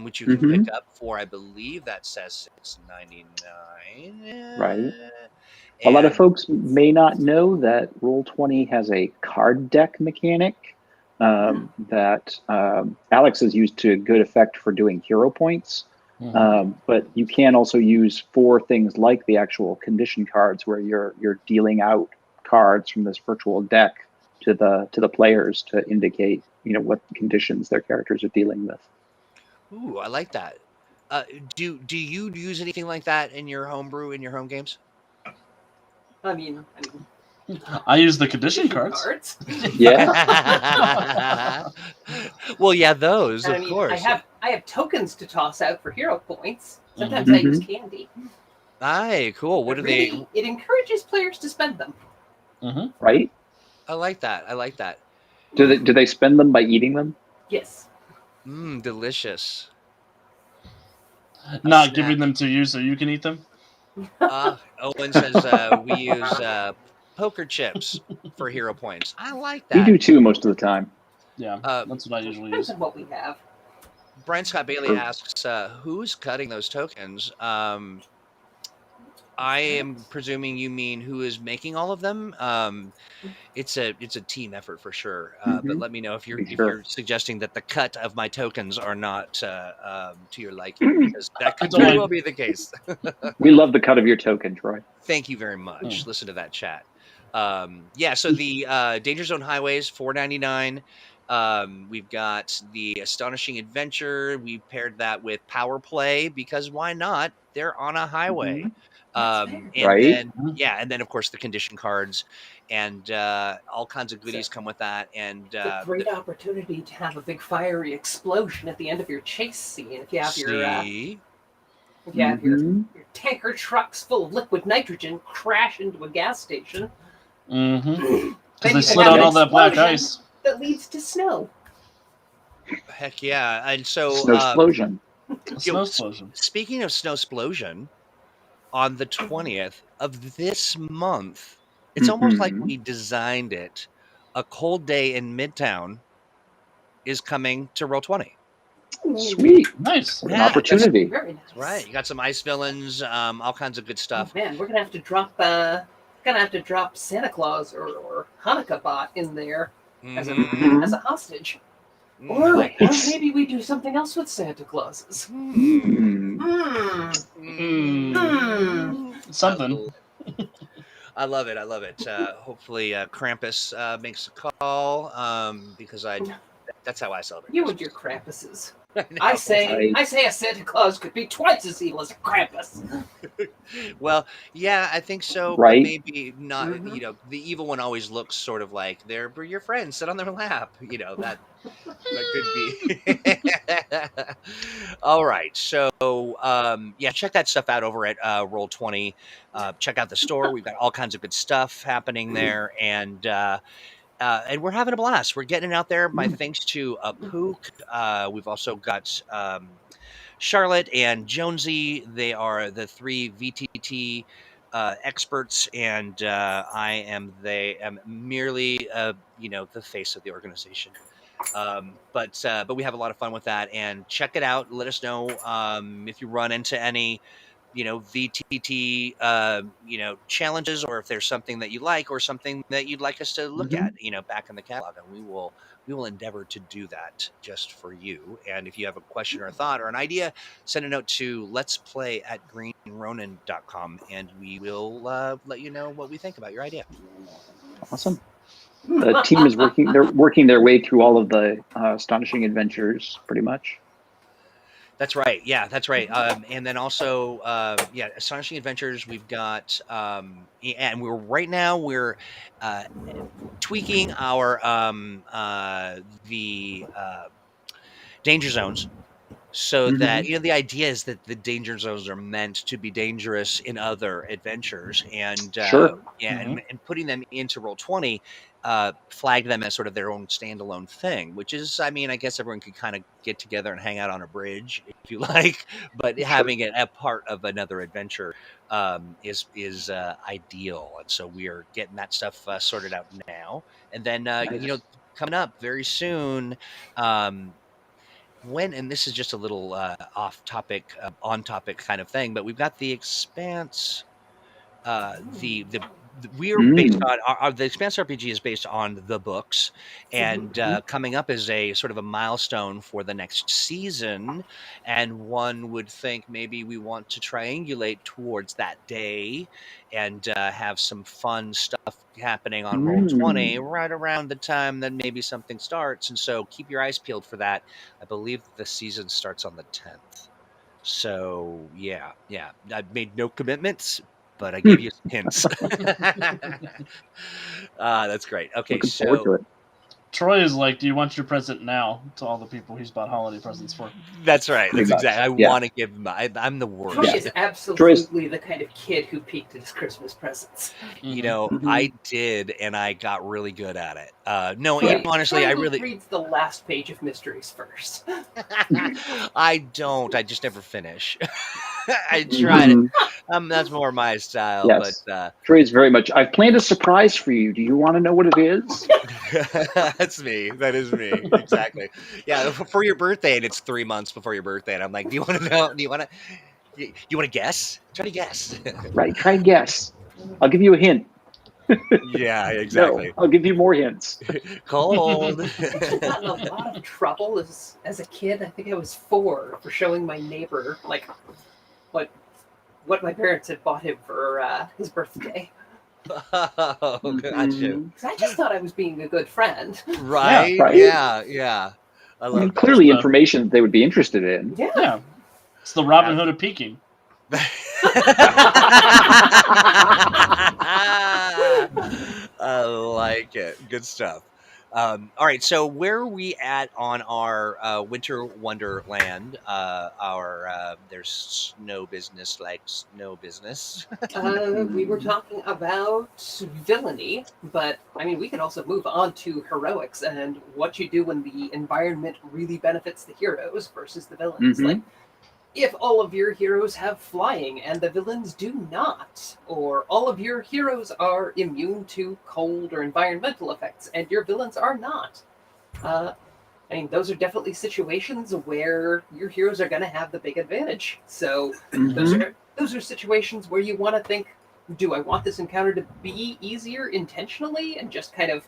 which you can pick up for, I believe that says $6.99.
Right. A lot of folks may not know that Roll20 has a card deck mechanic that Alex has used to good effect for doing hero points. But you can also use for things like the actual condition cards, where you're dealing out cards from this virtual deck to the players to indicate what conditions their characters are dealing with.
Ooh, I like that. Do you use anything like that in your homebrew, in your home games?
I mean,
I use the condition cards.
Yeah.
Well, yeah, those
And
of course.
I have tokens to toss out for hero points. Sometimes I use candy.
Aye, cool. What
But
do
really, it encourages players to spend them.
Right.
I like that. I like that.
Do they spend them by eating them?
Yes.
Delicious.
Not giving them to you so you can eat them.
Owen says we use poker chips for hero points. I like that.
We do too most of the time.
Yeah, that's what I usually use.
Depends on what we have.
Brian Scott Bailey asks, who's cutting those tokens? I am presuming you mean who is making all of them. It's a team effort for sure. But let me know if
Be sure.
you're suggesting that the cut of my tokens are not to your liking, because that could
don't
very
mind.
well be the case.
We love the cut of your token, Troy.
Thank you very much. Listen to that chat. Yeah, so the Danger Zone Highways, $4.99. We've got the Astonishing Adventure. We paired that with Power Play because why not? They're on a highway.
That's fair.
And
Right.
then and then of course the condition cards and all kinds of goodies come with that. And
It's a great opportunity to have a big fiery explosion at the end of your chase scene if you have your
see,
if you have your tanker trucks full of liquid nitrogen crash into a gas station.
Mm-hmm.
Then
Because
you
they
can
slid
have
out
an
all that black
explosion
ice.
that leads to snow.
heck yeah. And so
Snow explosion.
A snow explosion.
speaking of snow explosion, on the 20th of this month, it's almost like we designed it. A cold day in Midtown is coming to Roll20.
Sweet.
Nice.
What an
Yeah,
opportunity.
Very nice.
That's right. You got some ice villains, all kinds of good
Oh,
stuff.
man, we're gonna have to drop Santa Claus or Hanukkah bot in there as
Mhm.
a hostage.
I
Or
like that.
maybe we do something else with Santa Clauses.
Hmm.
Something.
I love it. I love it. Hopefully, Krampus makes a call because that's how I celebrate.
You and your Krampuses.
Christmas.
I say a Santa Claus could be twice as evil as a Krampus.
Well, yeah, I think so,
Right.
but maybe not.
Mhm.
You know, the evil one always looks sort of like they're your friends, sit on their lap. You know that could be. All right, so yeah, check that stuff out over at Roll20. Check out the store. We've got all kinds of good stuff happening there, and we're having a blast. We're getting it out there. My thanks to Pook. We've also got Charlotte and Jonesy. They are the three VTT experts, and I am merely the face of the organization. But we have a lot of fun with that, and check it out. Let us know if you run into any VTT challenges, or if there's something that you like or something that you'd like us to look at back in the catalog, and we will endeavor to do that just for you. And if you have a question or a thought or an idea, send a note to letsplay@greenronin.com, and we will let you know what we think about your idea.
Awesome. The team is working. They're working their way through all of the astonishing adventures, pretty much.
That's right. Yeah, that's right. And then also, Astonishing Adventures. We've got, and we're tweaking our danger zones, so that the idea is that the danger zones are meant to be dangerous in other adventures, and
Sure.
and putting them into Roll20 flag them as sort of their own standalone thing, which is, I mean, I guess everyone could kind of get together and hang out on a bridge if you like, but having it a part of another adventure is ideal, and so we are getting that stuff sorted out now, and then
Nice.
coming up very soon. And this is just a little off topic, on topic kind of thing, but we've got the Expanse. We are based on the Expanse RPG is based on the books, and coming up is a sort of a milestone for the next season, and one would think maybe we want to triangulate towards that day and have some fun stuff happening on Roll20 right around the time that maybe something starts, and so keep your eyes peeled for that. I believe the season starts on the 10th. So yeah, I've made no commitments, but I gave you some hints. That's great. Okay,
Looking forward to it.
Troy is like, do you want your present now, to all the people he's bought holiday presents for?
That's right.
Pretty
That's
much,
exactly.
yeah.
I want to give him. I'm the worst.
Troy is absolutely the kind of kid who peeked at his Christmas presents.
I did, and I got really good at it. No,
Troy,
honestly,
Troy
I really
reads the last page of mysteries first.
I don't. I just never finish. I tried it. That's more my style.
Yes.
But
Troy is very much. I've planned a surprise for you. Do you want to know what it is?
that's me. That is me. Exactly. Yeah, for your birthday, and it's 3 months before your birthday, and I'm like, do you want to know? Do you want to? You want to guess? Try to guess.
Right. Try and guess. I'll give you a hint.
Yeah,
No,
exactly.
I'll give you more hints.
Cold.
I actually got in a lot of trouble as a kid. I think I was 4 for showing my neighbor like what my parents had bought him for his birthday.
Oh, gotcha.
Mhm.
Because I just thought I was being a good friend.
Right?
right.
Yeah. I
I
love
mean,
that.
clearly information that they would be interested in.
Yeah.
Yeah, it's the Robin Hood of peeking.
I like it. Good stuff. All right, so where are we at on our winter wonderland? There's no business like snow business.
We were talking about villainy, but I mean, we could also move on to heroics and what you do when the environment really benefits the heroes versus the villains.
Mhm.
Like, if all of your heroes have flying and the villains do not, or all of your heroes are immune to cold or environmental effects and your villains are not. I mean, those are definitely situations where your heroes are going to have the big advantage. So
Mhm.
those are situations where you want to think, do I want this encounter to be easier intentionally and just kind of,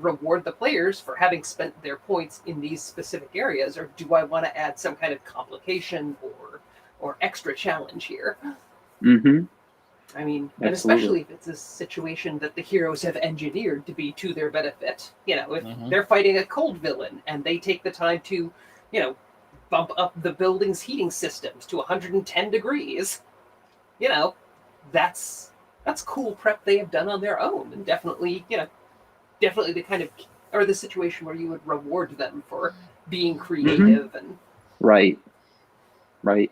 reward the players for having spent their points in these specific areas, or do I want to add some kind of complication or extra challenge here?
Mhm.
I mean, and
Absolutely.
especially if it's a situation that the heroes have engineered to be to their benefit. If
Mhm.
they're fighting a cold villain and they take the time to, bump up the building's heating systems to 110 degrees, that's cool prep they have done on their own, and definitely the kind of, or the situation where you would reward them for being creative and
Right. Right.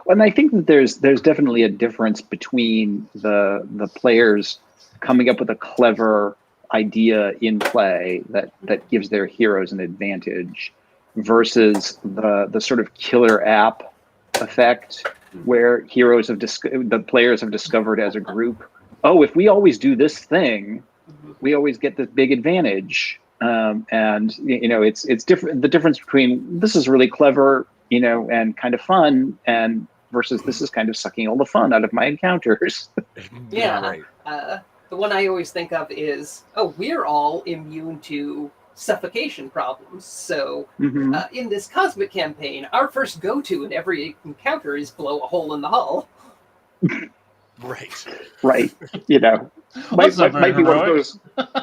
And I think that there's definitely a difference between the players coming up with a clever idea in play that gives their heroes an advantage versus the sort of killer app effect where the players have discovered as a group, oh, if we always do this thing, we always get this big advantage. And it's different. The difference between this is really clever, and kind of fun, and versus this is kind of sucking all the fun out of my encounters.
Yeah.
Right.
The one I always think of is, oh, we're all immune to suffocation problems. So
Mhm.
in this cosmic campaign, our first go-to in every encounter is blow a hole in the hull.
Right.
Right.
That's not very
Might be one of
heroic.
those.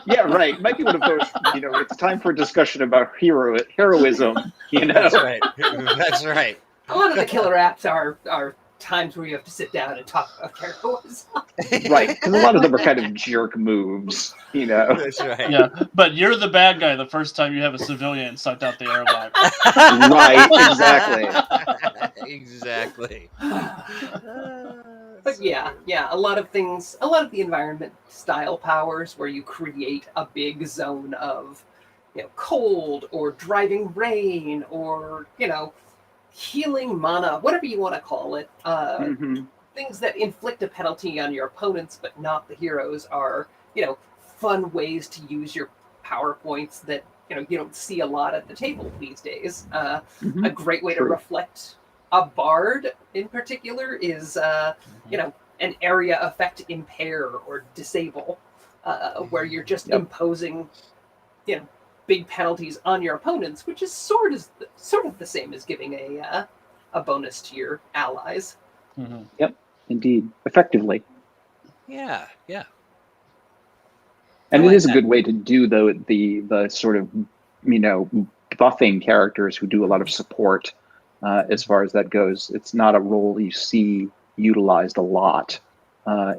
Yeah, right. Might be one of those. It's time for a discussion about heroism.
That's right. That's right.
A lot of the killer apps are times where you have to sit down and talk about heroism.
Right, because a lot of them are kind of jerk moves.
That's right.
Yeah, but you're the bad guy the first time you have a civilian sucked out the airlock.
Right. Exactly.
Exactly.
But
So
yeah,
good.
a lot of the environment style powers where you create a big zone of, cold or driving rain or, healing mana, whatever you want to call it.
Hmm.
Things that inflict a penalty on your opponents but not the heroes are, fun ways to use your power points that, you don't see a lot at the table these days.
Hmm.
A great way to
True.
reflect a bard in particular is, an area effect impair or disable, where you're just
Yep.
imposing, big penalties on your opponents, which is sort of the same as giving a bonus to your allies.
Mhm.
Yep. Indeed. Effectively.
Yeah.
And
I
it
like
is a
that.
good way to do the sort of buffing characters who do a lot of support as far as that goes. It's not a role you see utilized a lot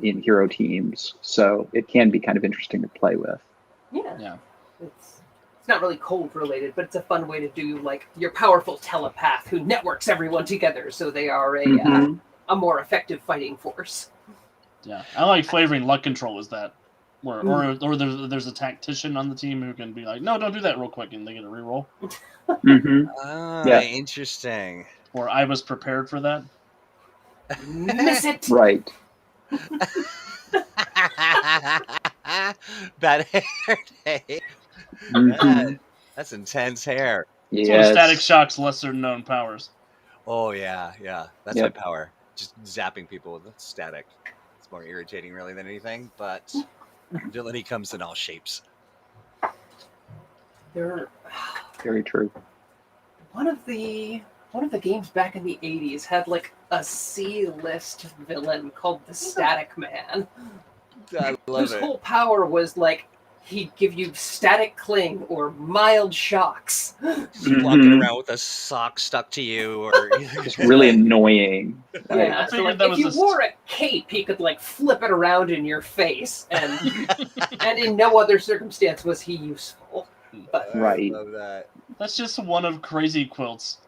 in hero teams, so it can be kind of interesting to play with.
Yeah.
It's not really cold related, but it's a fun way to do like your powerful telepath who networks everyone together, so they are
Mhm.
a more effective fighting force.
Yeah. I like flavoring luck control as that. Or there's a tactician on the team who can be like, no, don't do that real quick, and they get a reroll.
Mhm. Yeah.
Interesting.
Or I was prepared for that.
Miss it.
Right.
Bad hair day.
Mhm.
That's intense hair.
It's one of Static
Yes.
Shock's lesser known powers.
Oh yeah. That's my
Yep.
power. just zapping people with static. It's more irritating, really, than anything. But villainy comes in all shapes.
There,
Very true.
one of the games back in the 80s had like a C-list villain called the Static Man.
I love
Whose
it.
whole power was like he'd give you static cling or mild shocks.
Just walking around with a sock stuck to you, or
Just really annoying. Like,
Yeah,
I
so
figured
like
that
if
was
you
a
wore a cape, he could like flip it around in your face, and and in no other circumstance was he useful. But
Right.
I love that.
That's just one of Crazy Quilt's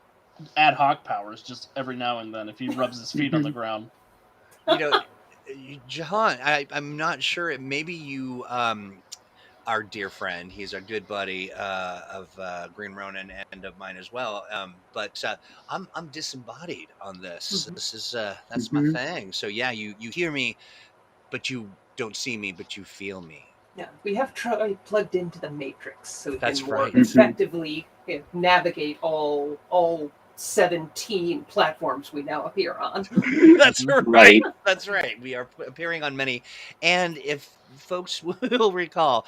ad hoc powers, just every now and then if he rubs his feet on the ground.
You know, Jahan, I'm not sure. Maybe you, our dear friend, he's a good buddy of Green Ronin and of mine as well. But I'm disembodied on this.
Mhm.
This is that's my thing. So yeah, you hear me, but you don't see me, but you feel me.
yeah, we have plugged into the Matrix, so we
That's
can more
right.
effectively navigate all 17 platforms we now appear on.
That's right.
Right.
That's right. We are appearing on many. And if folks will recall,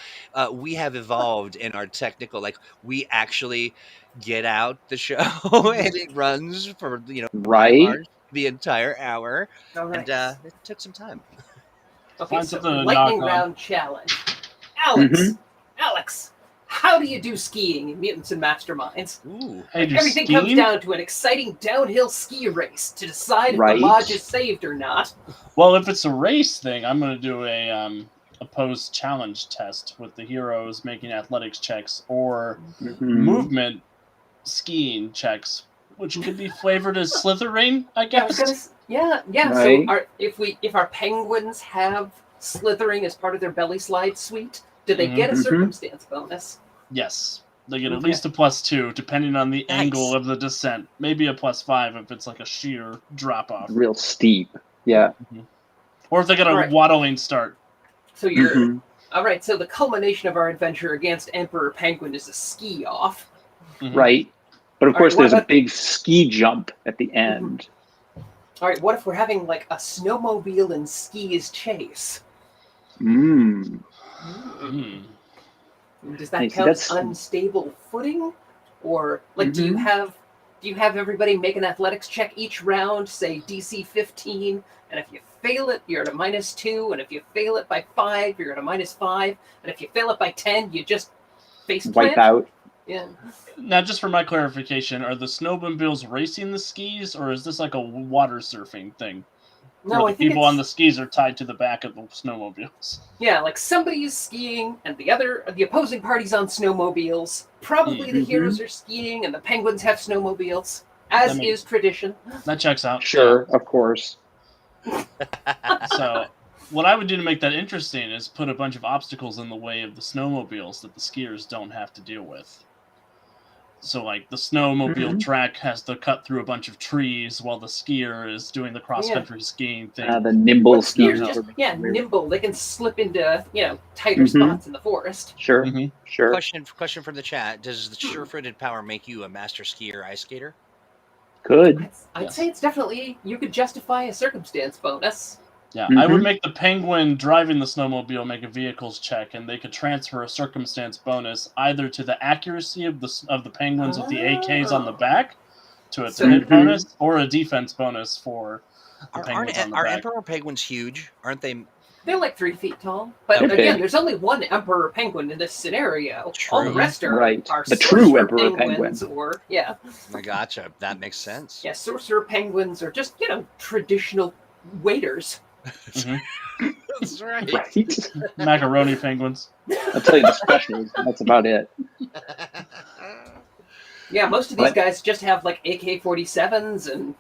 we have evolved in our technical, like we actually get out the show and it runs for, by and
Right.
large, the entire hour.
All right.
And it took some time.
Okay,
Find
so
something to
lightning
knock on.
round challenge. Alex, how do you do skiing in Mutants and Masterminds?
Ooh.
Hey, do
Everything comes
skiing?
down to an exciting downhill ski race to decide if
Right.
the lodge is saved or not.
Well, if it's a race thing, I'm going to do a post challenge test with the heroes making athletics checks or movement skiing checks, which could be flavored as slithering, I
Yeah, I was
guess.
gonna, yeah.
Right.
So, if our penguins have slithering as part of their belly slide suite, do they get a circumstance bonus?
Yes. They get at
Okay.
least a +2, depending on the
Nice.
angle of the descent. Maybe a +5 if it's like a sheer drop off.
Real steep. Yeah.
Or if they get a
Alright.
waddling start.
So you're
Mhm.
all right. So the culmination of our adventure against Emperor Penguin is a ski off.
Mhm.
Right. But of
All
course,
right, what
there's a
about-
big ski jump at the end.
All right, what if we're having like a snowmobile and skis chase?
Mm.
Mm.
Does that
I see,
count as
that's-
unstable footing, or like do you have everybody make an athletics check each round, say DC 15, and if you fail it, you're at a -2, and if you fail it by 5, you're at a -5, and if you fail it by 10, you just face
Wipe
plant?
out.
Yeah.
Now, just for my clarification, are the snowmobiles racing the skis, or is this like a water surfing thing?
No,
where
I
the
think
people
it's,
on the skis are tied to the back of the snowmobiles.
yeah, like somebody is skiing and the opposing party's on snowmobiles. Probably the heroes are skiing and the penguins have snowmobiles, as
That makes-
is tradition.
That checks out.
Sure, of course.
So, what I would do to make that interesting is put a bunch of obstacles in the way of the snowmobiles that the skiers don't have to deal with. So, like, the snowmobile track has to cut through a bunch of trees while the skier is doing the cross-country skiing thing.
The nimble
But skiers
skiers.
just nimble. They can slip into tighter spots in the forest.
Sure,
Mhm.
sure.
Question from the chat: does the sure-footed power make you a master skier, ice skater?
Good.
I'd
Yes.
say it's definitely you could justify a circumstance bonus.
Yeah, I would make the penguin driving the snowmobile make a vehicles check, and they could transfer a circumstance bonus either to the accuracy of the penguins with the AKs on the back to a
So-
hit bonus, or a defense bonus for the penguins on the
Are
back.
emperor penguins huge? Aren't they?
They're like 3 feet tall. But
Okay.
again, there's only one emperor penguin in this scenario. All the
True.
rest are,
Right.
are
The true
sorcerer
emperor
penguins or
I gotcha. That makes sense.
sorcerer penguins or just traditional waiters.
That's right.
Right.
Macaroni penguins.
I'll tell you the specials. That's about it.
Yeah, most of these
But-
guys just have like AK-47s and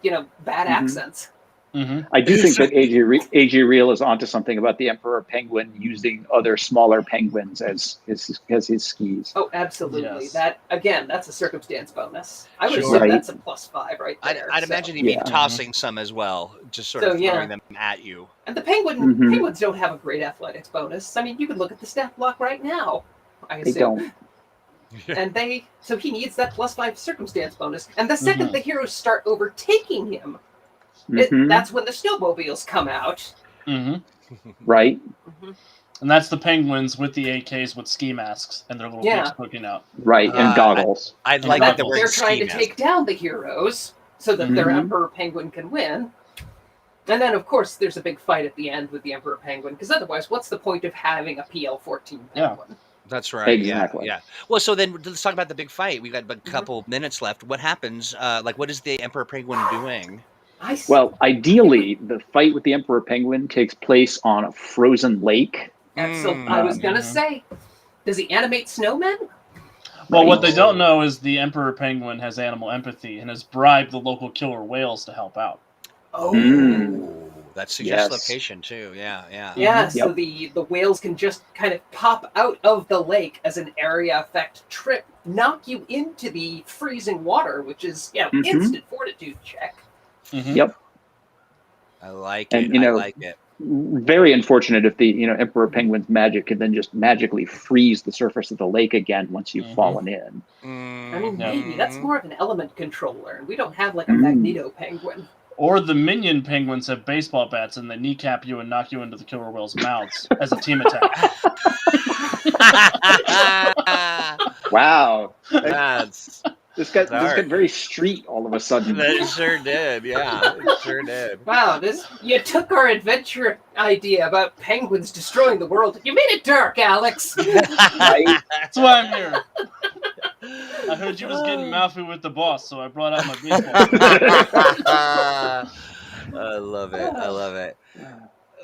bad accents.
I do think that AJ Real is onto something about the Emperor Penguin using other smaller penguins as his skis.
Oh, absolutely.
Yes.
That's a circumstance bonus. I would
Sure.
assume
Right.
that's a +5 right there.
I'd
so.
imagine he'd be
Yeah.
tossing some as well, just sort
So,
of
yeah.
throwing them at you.
And the
Mhm.
penguins don't have a great athletics bonus. I mean, you could look at the stat block right now. I
They
assume.
don't.
And so he needs that +5 circumstance bonus. And the second the heroes start overtaking him,
Mhm.
That's when the snowmobiles come out.
Hmm.
Right.
Mhm.
And that's the penguins with the AKs with ski masks and their little
Yeah.
dicks poking out.
Right. And goggles.
I
And
like that they're
goggles.
wearing
They're trying
ski
to
masks.
take down the heroes so that their
Mhm.
Emperor Penguin can win. And then, of course, there's a big fight at the end with the Emperor Penguin, because otherwise, what's the point of having a PL-14
Yeah.
Penguin?
That's right.
Exactly.
Yeah. Well, so then let's talk about the big fight. We got a
Mm-hmm.
couple minutes left. What happens? What is the Emperor Penguin doing?
Well, ideally, the fight with the Emperor Penguin takes place on a frozen lake.
So I was going to
Mhm.
say, does he animate snowmen?
Well,
Right.
what they don't know is the Emperor Penguin has animal empathy and has bribed the local killer whales to help out.
Oh.
That suggests
Yes.
location too. Yeah.
Yeah,
Mhm.
so
Yep.
the whales can just kind of pop out of the lake as an area effect trip, knock you into the freezing water, which is,
Mhm.
instant fortitude check.
Mhm.
Yep.
I like
And,
it. I like it.
very unfortunate if the Emperor Penguin's magic can then just magically freeze the surface of the lake again once you've
Mhm.
fallen in.
I mean, maybe that's more of an element controller, and we don't have like a
Mm.
Magneto Penguin.
Or the minion penguins have baseball bats and they kneecap you and knock you into the killer whales' mouths as a team attack.
Wow.
That's
This got
dark.
very street all of a sudden.
That sure did. Yeah, it sure did.
Wow, you took our adventure idea about penguins destroying the world. You made it dark, Alex.
Right?
That's why I'm here. I heard you was getting mouthy with the boss, so I brought out my baseball bat.
I love it. I love it.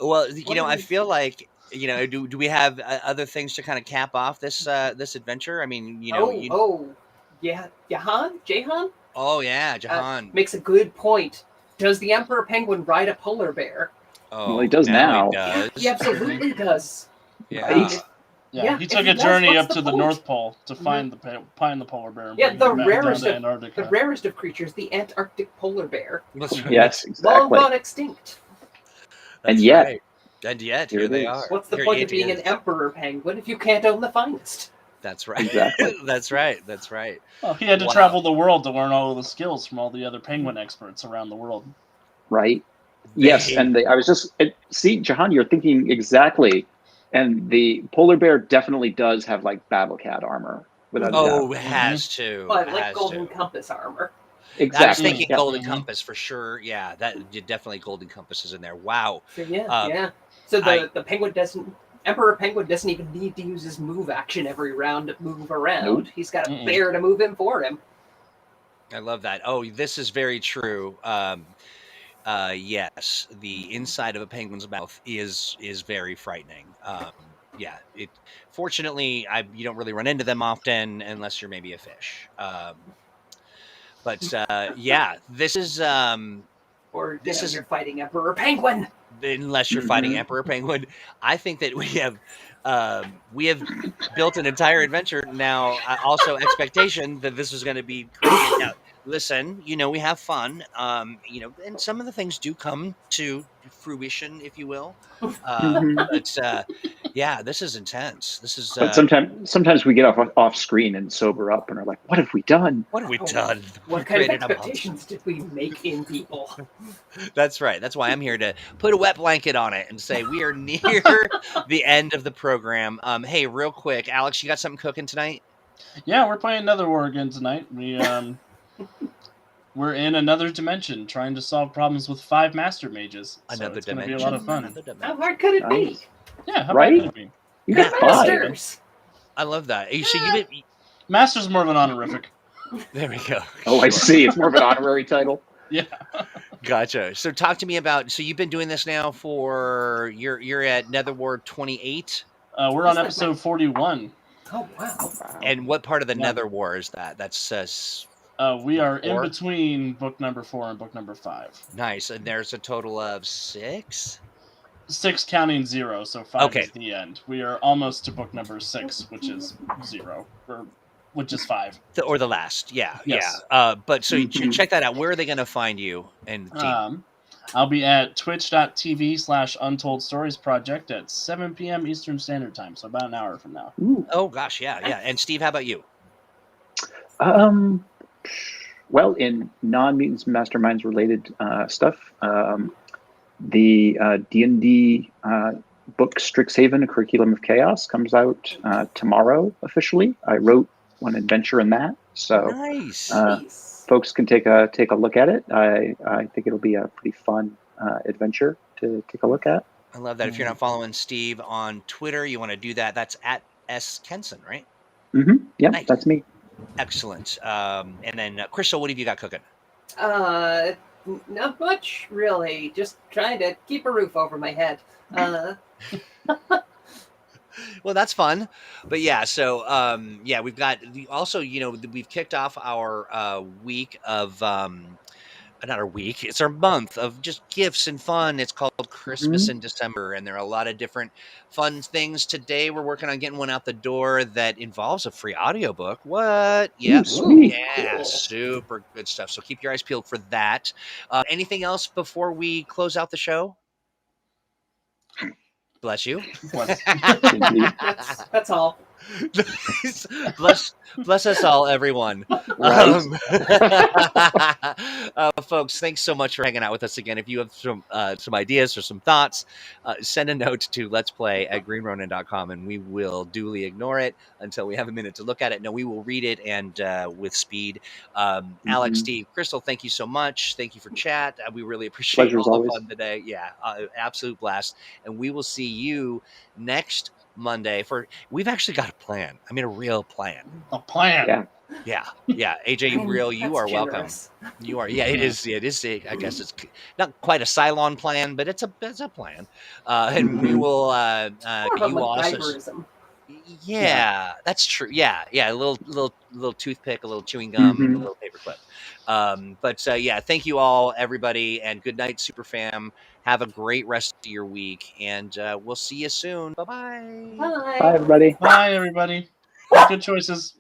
Well, I feel like do we have other things to kind of cap off this adventure? I mean,
Yeah, Jahan
Oh yeah, Jahan.
makes a good point. Does the Emperor Penguin ride a polar bear?
Well, he does now.
He does.
He absolutely does.
Yeah.
Right?
Yeah, he
if
took
he
a
does,
journey
what's
up
the
to the
point?
North Pole to find the polar bear and
Yeah,
bring
the
him back down
rarest
to
of
Antarctica.
the rarest of creatures, the Antarctic polar bear,
That's right.
Yes,
long
exactly.
gone extinct.
That's
And yet-
right. And yet,
Here
here
it
they
is.
are.
What's the
Here
point
it
of being an
is.
Emperor Penguin if you can't own the finest?
That's right.
Exactly.
That's right. That's right.
Well, he had to
Wow.
travel the world to learn all of the skills from all the other penguin experts around the world.
Right? Yes, and I was just see, Jahan, you're thinking exactly. And the polar bear definitely does have like battle cat armor, without a
Oh,
doubt.
it has to.
But
It
like
has
Golden
to.
Compass armor.
I was
Exactly.
thinking
Yeah.
Golden
Mhm.
Compass for sure. Yeah, that definitely Golden Compass is in there. Wow.
So yeah. So the penguin Emperor Penguin doesn't even need to use his move action every round to move around.
Nope.
He's got a
Mm-mm.
bear to move in for him.
I love that. Oh, this is very true. Yes, the inside of a penguin's mouth is very frightening. Yeah, fortunately you don't really run into them often unless you're maybe a fish. But yeah, this is
Or
This is-
you're fighting Emperor Penguin.
unless you're fighting
Mhm.
Emperor Penguin. I think that we have built an entire adventure now. Also, expectation that this was going to be crazy. Now, listen, we have fun. And some of the things do come to fruition, if you will.
Mhm.
But yeah, this is intense. This is.
But sometimes we get off screen and sober up and are like, what have we done?
What have we
Oh,
done?
What
We've
kind of
created a monster.
expectations did we make in people?
That's right. That's why I'm here to put a wet blanket on it and say we are near the end of the program. Hey, real quick, Alex, you got something cooking tonight?
Yeah, we're playing Nether War again tonight. We're in another dimension trying to solve problems with 5 master mages.
Another
so it's going to
dimension.
be a lot of fun.
Another dimension.
How hard could it be?
Nice.
Yeah, how
Right?
bad could it be?
You got
Yeah.
5.
Masters.
I love that. So
Yeah.
Master's more of an honorific.
there we go.
Oh, I
Sure.
see. It's more of an honorary title.
Yeah.
Gotcha. So talk to me about. So you've been doing this now for you're at Nether War 28,
We're on episode 41.
Oh wow.
Wow.
and what part of the
Yeah.
Nether War is that? That's
We are in
4?
between book number 4 and book number 5.
nice. And there's a total of 6.
6 counting 0, so 5
Okay.
is the end. We are almost to book number 6, which is 0, or which is 5.
Or the last. Yeah.
Yes.
Yeah. But so
Mhm.
check that out. Where are they going to find you and the team?
I'll be at twitch.tv/Untold Stories Project at 7 p.m. Eastern Standard Time, so about an hour from now.
Ooh.
Oh gosh, yeah. And Steve, how about you?
Well, in non-Mutants Masterminds related stuff, the D&D book Strixhaven, A Curriculum of Chaos comes out tomorrow officially. I wrote one adventure in that, so
Nice.
Nice.
folks can take a look at it. I think it'll be a pretty fun adventure to take a look at.
I love that. If you're not following Steve on Twitter, you want to do that. That's at S Kenson, right?
Yep,
Nice.
that's me.
Excellent. And then Crystal, what have you got cooking?
Not much, really. Just trying to keep a roof over my head.
Well, that's fun. But yeah, so yeah, we've got also, we've kicked off our week of not our week, it's our month of just gifts and fun. It's called Christmas in December, and there are a lot of different fun things. Today we're working on getting one out the door that involves a free audiobook. What? Yeah.
Ooh, sweet.
Yeah,
Cool.
super good stuff. So keep your eyes peeled for that. Anything else before we close out the show? Bless you.
That's all.
bless us all, everyone.
Right.
Folks, thanks so much for hanging out with us again. If you have some ideas or some thoughts, send a note to letsplay@greenronin.com, and we will duly ignore it until we have a minute to look at it. No, we will read it, and with speed. Alex, Steve, Crystal, thank you so much. Thank you for chat. We really appreciate
Pleasure as
all the
always.
fun today. Yeah, absolute blast. And we will see you next Monday we've actually got a plan. I mean, a real plan.
A plan.
Yeah.
Yeah. AJ, you are
generous.
welcome. You are. Yeah, it is. I guess it's not quite a Cylon plan, but it's a plan. And we will.
More of a
You also.
MacGyverism.
Yeah, that's true. Yeah. A little toothpick, a little chewing gum, and a little paperclip. But yeah, thank you all, everybody, and good night, super fam. Have a great rest of your week, and we'll see you soon. Bye-bye.
Bye.
Bye, everybody.
Bye, everybody. Make good choices.